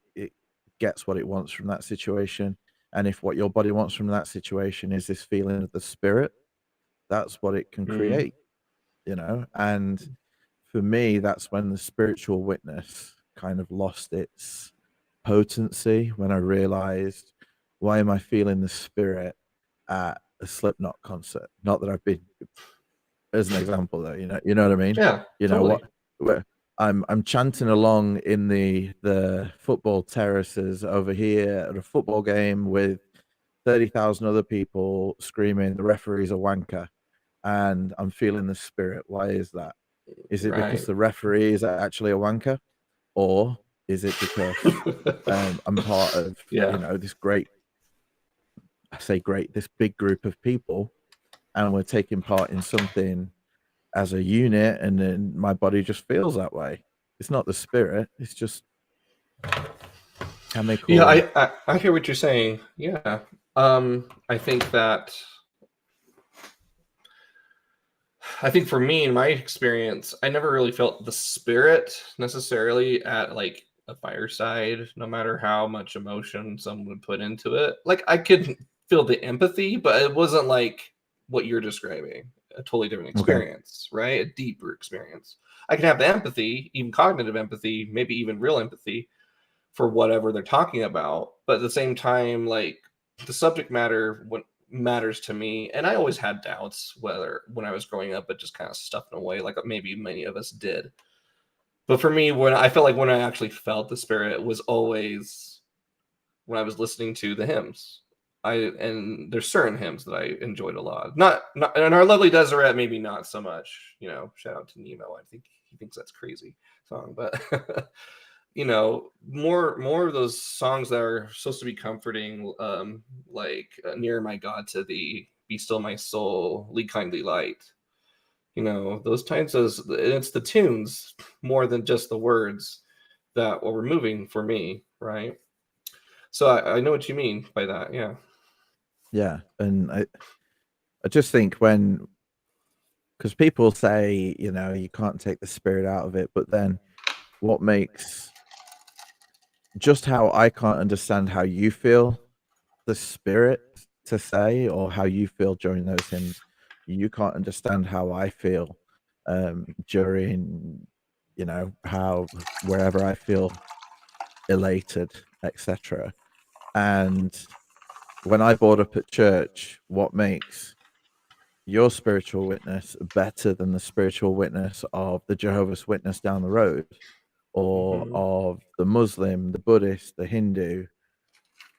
gets what it wants from that situation. And if what your body wants from that situation is this feeling of the spirit, that's what it can create, you know? And for me, that's when the spiritual witness kind of lost its potency, when I realized, why am I feeling the spirit at a Slipknot concert? Not that I've been, as an example, though, you know what I mean? Yeah, You know totally. what? I'm chanting along in the football terraces over here at a football game with 30,000 other people screaming, the referee's a wanker, and I'm feeling the spirit. Why is that? Is it because the referee is actually a wanker, or is it because I'm part of this this big group of people, and we're taking part in something as a unit, and then my body just feels that way? It's not the spirit, it's just, can they call I hear what you're saying. Yeah. I think for me, in my experience, I never really felt the spirit necessarily at like a fireside, no matter how much emotion someone would put into it. Like I could feel the empathy, but it wasn't like what you're describing, a totally different experience, right? A deeper experience. I can have the empathy, even cognitive empathy, maybe even real empathy for whatever they're talking about. But at the same time, like the subject matter, what matters to me, and I always had doubts whether when I was growing up, but just kind of stuffed away, like maybe many of us did. But for me, when I felt like when I actually felt the spirit was always when I was listening to the hymns. And there's certain hymns that I enjoyed a lot. Not and Our Lovely Deseret, maybe not so much. You know, shout out to Nemo. I think he thinks that's crazy song, but you know, more of those songs that are supposed to be comforting, Near My God to Thee, Be Still My Soul, Lead Kindly Light. You know, those types of, it's the tunes more than just the words that were moving for me, right? So I know what you mean by that. Yeah. And I just think because people say, you know, you can't take the spirit out of it, but then what makes, just how I can't understand how you feel the spirit to say, or how you feel during those hymns, you can't understand how I feel during, you know, how wherever I feel elated, etc. And when I brought up at church, what makes your spiritual witness better than the spiritual witness of the Jehovah's Witness down the road, or of the Muslim, the Buddhist, the Hindu?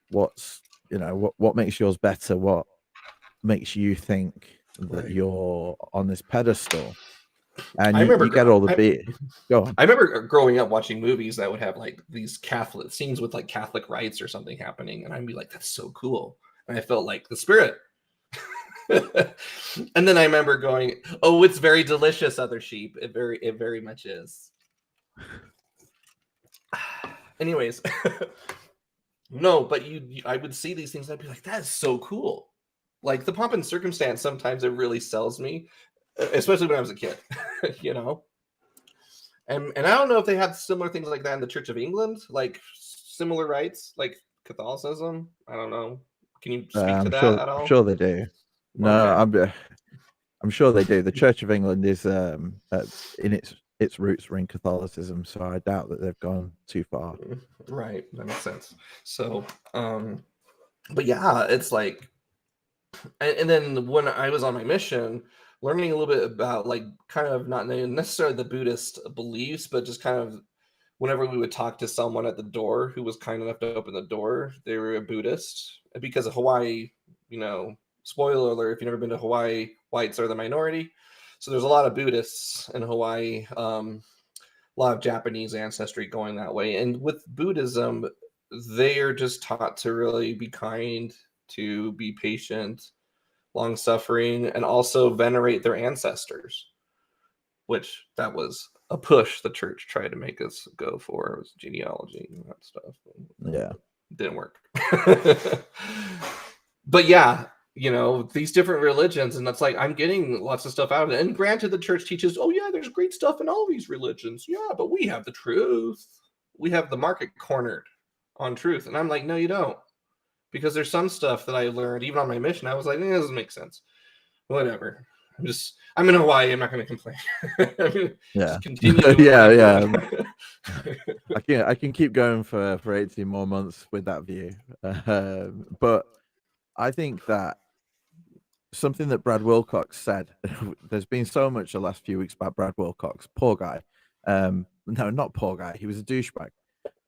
What's, you know, what makes yours better? What makes you think that you're on this pedestal? And I remember you get all the beat. Go on. I remember growing up watching movies that would have like these Catholic scenes with like Catholic rites or something happening, and I'd be like, "That's so cool," and I felt like the spirit. And then I remember going, "Oh, it's very delicious, other sheep. It very much is." Anyways, no, but I would see these things and I'd be like, "That is so cool." Like the pomp and circumstance, sometimes it really sells me, especially when I was a kid, you know. And I don't know if they have similar things like that in the Church of England, like similar rites, like Catholicism. I don't know. Can you speak to that at all? I'm sure they do. No, I'm sure they do. The Church of England is in its roots were in Catholicism, so I doubt that they've gone too far. Right, that makes sense. So, but yeah, it's like, and then when I was on my mission, learning a little bit about like kind of not necessarily the Buddhist beliefs, but just kind of whenever we would talk to someone at the door who was kind enough to open the door, they were a Buddhist. Because of Hawaii, you know, spoiler alert, if you've never been to Hawaii, whites are the minority. So there's a lot of Buddhists in Hawaii, a lot of Japanese ancestry going that way. And with Buddhism, they are just taught to really be kind, to be patient, long-suffering, and also venerate their ancestors, which that was a push the church tried to make us go for, was genealogy and that stuff. Yeah. Didn't work. But yeah, these different religions, and that's like, I'm getting lots of stuff out of it. And granted, the church teaches, oh yeah, there's great stuff in all these religions. Yeah, but we have the truth. We have the market cornered on truth. And I'm like, no, you don't. Because there's some stuff that I learned, even on my mission, I was like, it doesn't make sense. Whatever. I'm in Hawaii. I'm not going to complain. Yeah. Continue. Yeah. I can keep going for 18 more months with that view. But I think that something that Brad Wilcox said, there's been so much the last few weeks about Brad Wilcox. Poor guy. No, not poor guy. He was a douchebag.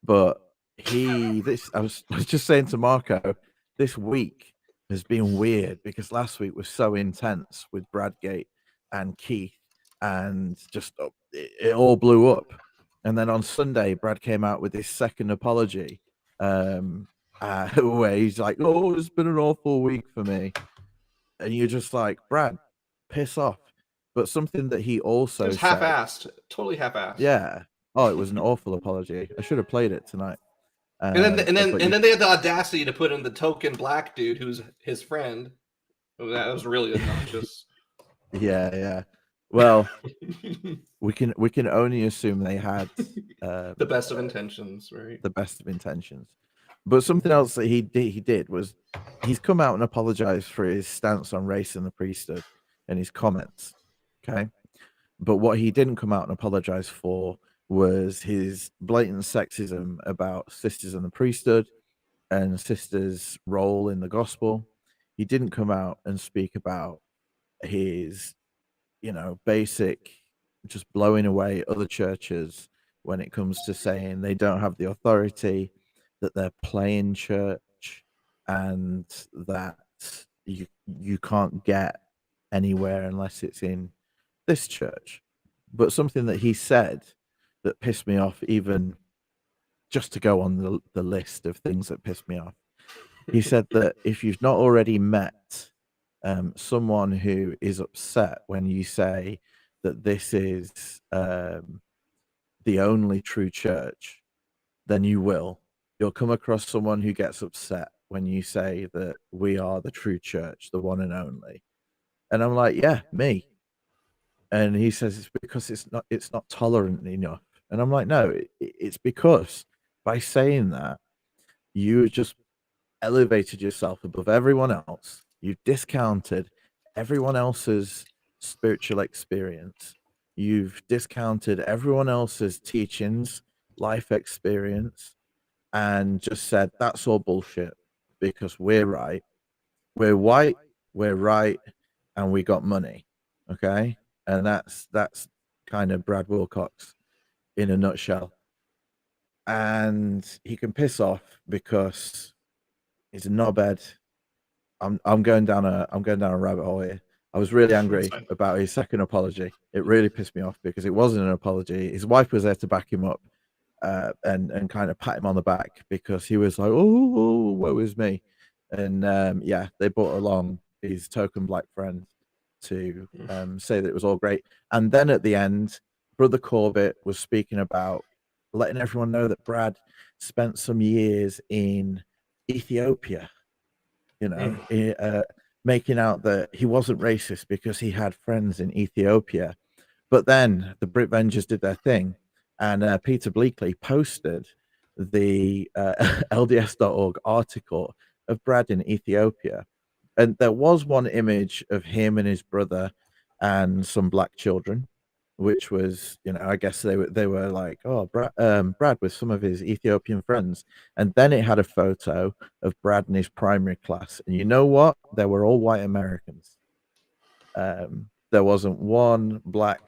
But I was just saying to Marco, this week has been weird because last week was so intense with Bradgate and Keith, and just it all blew up. And then on Sunday, Brad came out with his second apology, where he's like, "Oh, it's been an awful week for me," and you're just like, "Brad, piss off." But something that he also was half-assed, totally half-assed. Yeah. Oh, it was an awful apology. I should have played it tonight. And then they had the audacity to put in the token black dude who's his friend. That was really obnoxious. Yeah. Well, we can only assume they had the best of intentions, right? The best of intentions. But something else that he did was he's come out and apologized for his stance on race in the priesthood and his comments. Okay. But what he didn't come out and apologize for was his blatant sexism about sisters in the priesthood and sisters' role in the gospel. He didn't come out and speak about his, basic just blowing away other churches when it comes to saying they don't have the authority, that they're playing church, and that you can't get anywhere unless it's in this church. But something that he said that pissed me off, even just to go on the list of things that pissed me off, he said that if you've not already met someone who is upset when you say that this is the only true church, then you'll come across someone who gets upset when you say that we are the true church, the one and only. And I'm like, yeah, me. And he says it's because it's not tolerant enough. And I'm like, no, it's because by saying that, you just elevated yourself above everyone else. You've discounted everyone else's spiritual experience. You've discounted everyone else's teachings, life experience, and just said that's all bullshit because we're right. We're white, we're right, and we got money. Okay? And that's kind of Brad Wilcox in a nutshell. And he can piss off because he's a knobhead. I'm going down a rabbit hole here. I was really angry about his second apology. It really pissed me off because it wasn't an apology. His wife was there to back him up and kind of pat him on the back because he was like, oh, woe is me. And they brought along his token black friend to say that it was all great. And then at the end, Brother Corbett was speaking about letting everyone know that Brad spent some years in Ethiopia, making out that he wasn't racist because he had friends in Ethiopia. But then the Brit Vengers did their thing, and Peter Bleakley posted the LDS.org article of Brad in Ethiopia. And there was one image of him and his brother and some black children, which was, I guess they were like, oh, Brad with some of his Ethiopian friends. And then it had a photo of Brad and his primary class. And you know what? They were all white Americans. There wasn't one black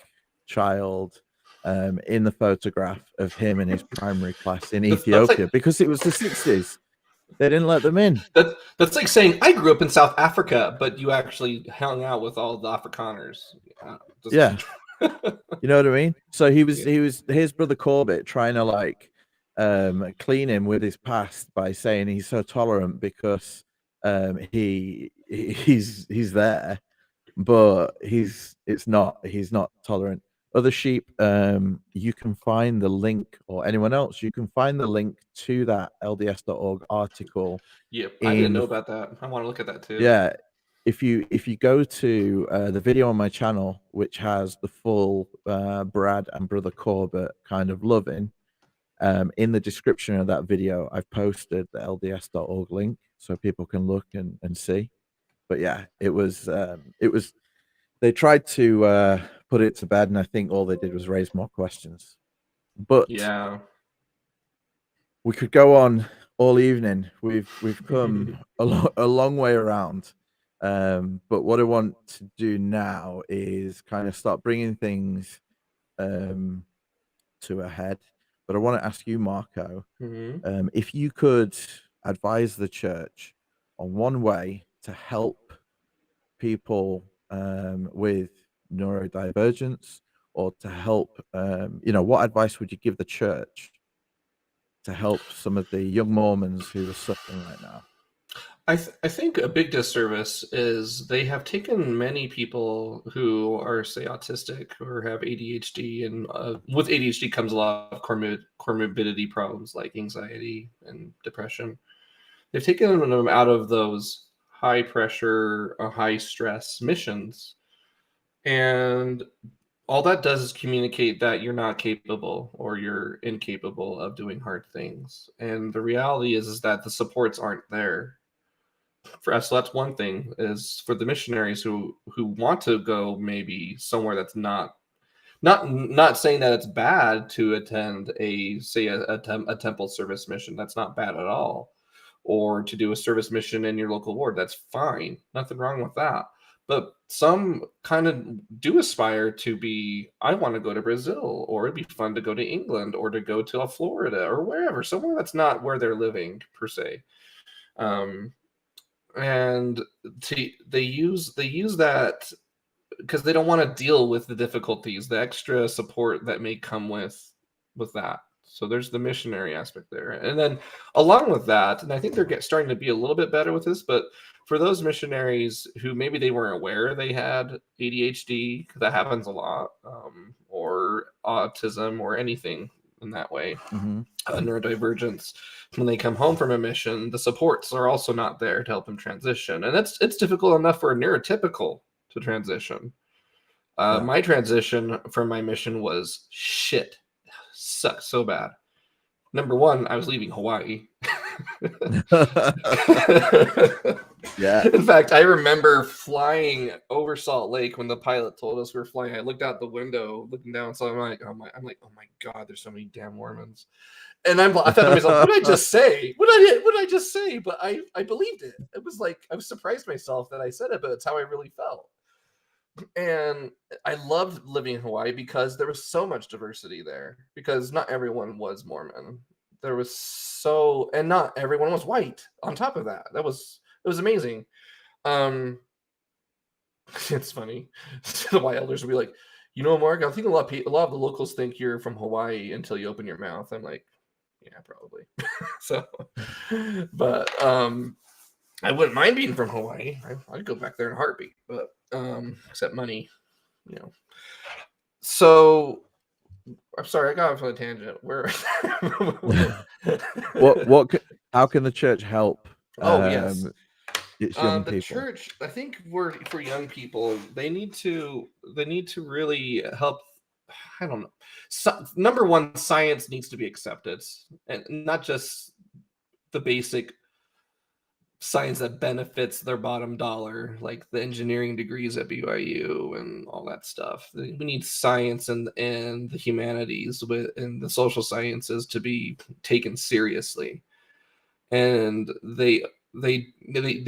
child in the photograph of him and his primary class in Ethiopia because it was the 60s. They didn't let them in. That's like saying I grew up in South Africa, but you actually hung out with all the Afrikaners. Yeah. You know what I mean? So he was his brother Corbett trying to like clean him with his past by saying he's so tolerant because he he's there, but he's not tolerant. Other sheep, you can find the link, or anyone else, you can find the link to that LDS.org article. Yep, I didn't know about that. I want to look at that too. Yeah, if you go to the video on my channel, which has the full Brad and Brother Corbett kind of loving, in the description of that video, I've posted the LDS.org link so people can look and see. But yeah, it was they tried to put it to bed, and I think all they did was raise more questions. But yeah, we could go on all evening. We've come a long way around. But what I want to do now is kind of start bringing things to a head. But I want to ask you, Marco, if you could advise the church on one way to help people with neurodivergence, or to help, what advice would you give the church to help some of the young Mormons who are suffering right now? I think a big disservice is they have taken many people who are, say, autistic or have ADHD, and with ADHD comes a lot of comorbidity problems like anxiety and depression. They've taken them out of those high pressure, high stress missions, and all that does is communicate that you're not capable or you're incapable of doing hard things. And the reality is that the supports aren't there for us. So that's one thing, is for the missionaries who want to go maybe somewhere that's not saying that it's bad to attend a temple service mission. That's not bad at all. Or to do a service mission in your local ward. That's fine. Nothing wrong with that. But some kind of do aspire to be, I want to go to Brazil, or it'd be fun to go to England, or to go to Florida, or wherever, somewhere that's not where they're living per se. And they use that because they don't want to deal with the difficulties, the extra support that may come with that. So there's the missionary aspect there. And then along with that, and I think they're starting to be a little bit better with this, but for those missionaries who maybe they weren't aware they had ADHD, that happens a lot, or autism or anything in that way, neurodivergence, when they come home from a mission, the supports are also not there to help them transition. And it's difficult enough for a neurotypical to transition. My transition from my mission was shit. Sucked so bad. Number one, I was leaving Hawaii. Yeah. In fact, I remember flying over Salt Lake when the pilot told us we were flying. I looked out the window, looking down, so I'm like, oh my God, there's so many damn Mormons. And I thought to myself, what did I just say? What did I just say? But I believed it. It was like, I was surprised myself that I said it, but it's how I really felt. And I loved living in Hawaii because there was so much diversity there, because not everyone was Mormon. There was and not everyone was white on top of that. It was amazing. It's funny. The white elders would be like, Mark, I think a lot of the locals think you're from Hawaii until you open your mouth. I'm like, yeah, probably. So, but I wouldn't mind being from Hawaii. I'd go back there in a heartbeat, but except money, So I'm sorry, I got off on a tangent. Where? How can the church help? Yes. It's young the people. Church, I think, for young people, they need to really help. I don't know. Number one, science needs to be accepted, and not just the basic science that benefits their bottom dollar, like the engineering degrees at BYU and all that stuff. We need science and the humanities and the social sciences to be taken seriously. And they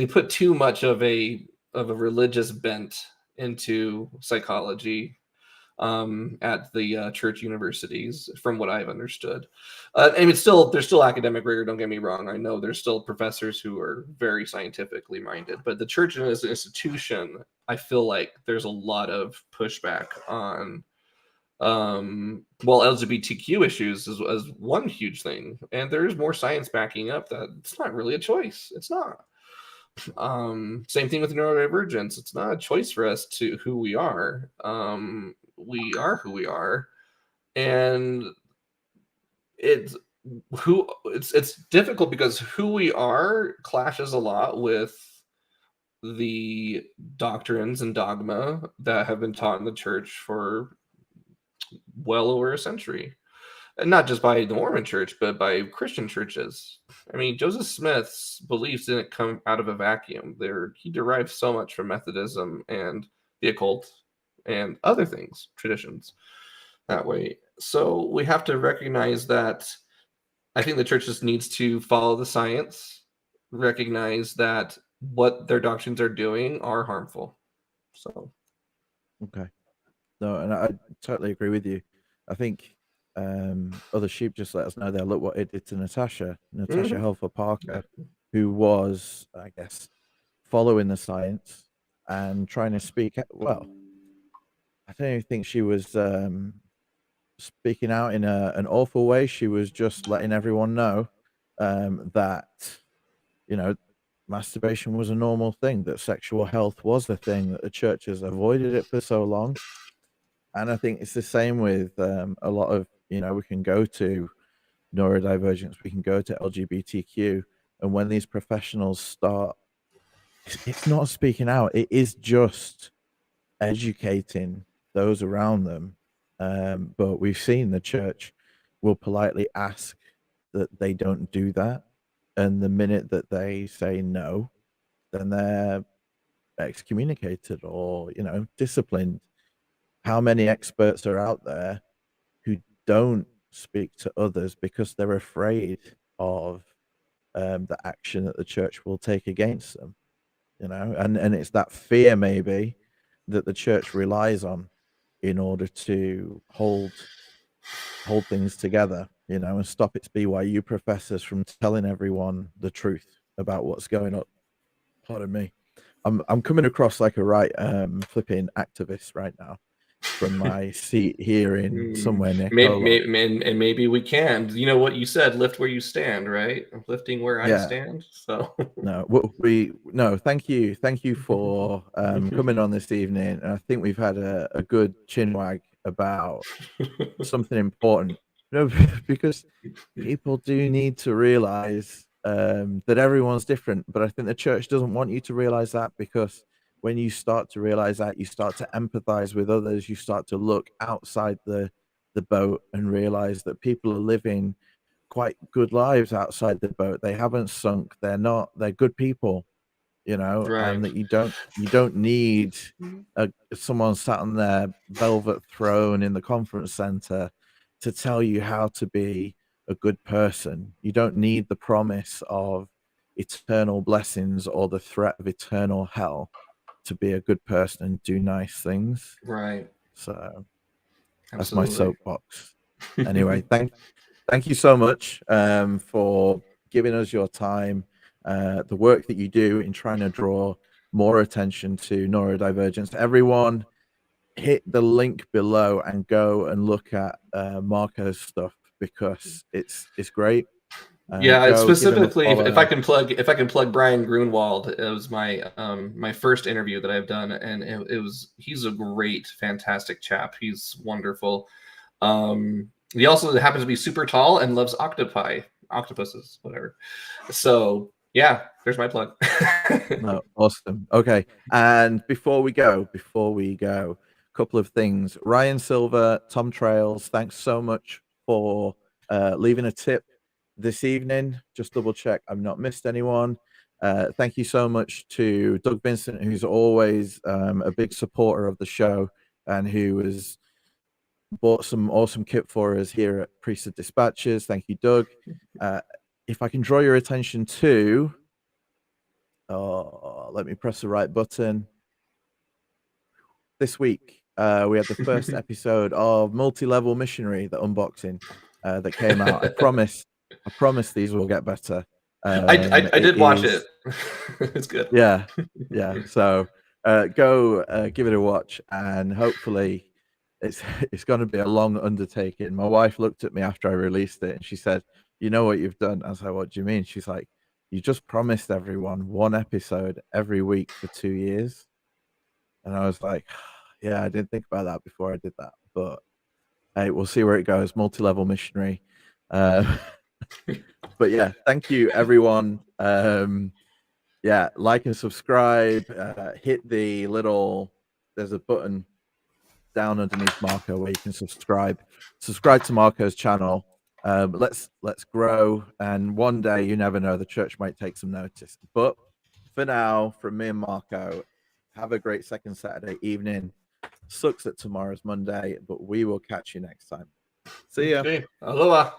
put too much of a religious bent into psychology at the church universities, from what I've understood. There's still academic rigor, don't get me wrong. I know there's still professors who are very scientifically minded, but the church as an institution, I feel like there's a lot of pushback on LGBTQ issues as one huge thing, and there is more science backing up that it's not really a choice. It's not. Same thing with neurodivergence. It's not a choice for us to who we are. We are who we are, and it's it's difficult because who we are clashes a lot with the doctrines and dogma that have been taught in the church for well over a century. And not just by the Mormon church, but by Christian churches. I mean, Joseph Smith's beliefs didn't come out of a vacuum. He derived so much from Methodism and the occult and other things, traditions that way. So we have to recognize that. I think the church just needs to follow the science, recognize that what their doctrines are doing are harmful. So, Okay. No, and I totally agree with you. I think other sheep just let us know there. Look what it did to Natasha Helfer Parker, who was, I guess, following the science and trying to speak. Well, I don't even think she was speaking out in an awful way. She was just letting everyone know that, masturbation was a normal thing, that sexual health was the thing, that the church has avoided it for so long. And I think it's the same with a lot of, we can go to neurodivergence, we can go to LGBTQ, and when these professionals start, it's not speaking out, it is just educating those around them. But we've seen the church will politely ask that they don't do that. And the minute that they say no, then they're excommunicated or, disciplined. How many experts are out there who don't speak to others because they're afraid of the action that the church will take against them, and it's that fear maybe that the church relies on in order to hold things together, and stop its BYU professors from telling everyone the truth about what's going on. Pardon me. I'm coming across like a right flipping activist right now from my seat here in somewhere near maybe we can. You know what you said, lift where you stand, right? I'm lifting where I stand. So no, thank you for coming on this evening. And I think we've had a good chinwag about something important, because people do need to realize that everyone's different. But I think the church doesn't want you to realize that, because when you start to realize that, you start to empathize with others, you start to look outside the boat and realize that people are living quite good lives outside the boat. They haven't sunk, they're good people, right. and that you don't need someone sat on their velvet throne in the conference center to tell you how to be a good person. You don't need the promise of eternal blessings or the threat of eternal hell to be a good person and do nice things. Right. So that's Absolutely. my soapbox. Anyway, thank you so much for giving us your time, the work that you do in trying to draw more attention to neurodivergence. Everyone, hit the link below and go and look at Marco's stuff, because it's great. Yeah, specifically, if I can plug Brian Grunwald, it was my my first interview that I've done, and he's a great, fantastic chap. He's wonderful. He also happens to be super tall and loves octopuses, whatever. So yeah, there's my plug. No, awesome. Okay, and before we go, a couple of things. Ryan Silver, Tom Trails, thanks so much for leaving a tip this evening. Just double check I've not missed anyone. Thank you so much to Doug Vincent, who's always a big supporter of the show and who has bought some awesome kit for us here at Priesthood Dispatches. Thank you, Doug. If I can draw your attention to, let me press the right button. This week, we had the first episode of Multi-Level Missionary, the unboxing that came out. I promise these will get better. I did watch it. It's good. Yeah. So go give it a watch, and hopefully it's going to be a long undertaking. My wife looked at me after I released it and she said, "You know what you've done?" I was like, "What do you mean?" She's like, you just promised everyone one episode every week for 2 years. And I was like, yeah, I didn't think about that before I did that. But hey, we'll see where it goes. Multi-level missionary. But yeah, thank you, everyone. Yeah, like and subscribe. Hit the little, there's a button down underneath Marco where you can subscribe to Marco's channel. Let's grow, and one day, you never know, the church might take some notice. But for now, from me and Marco, have a great second Saturday evening. Sucks that tomorrow's Monday, but we will catch you next time. See ya. Okay. Aloha.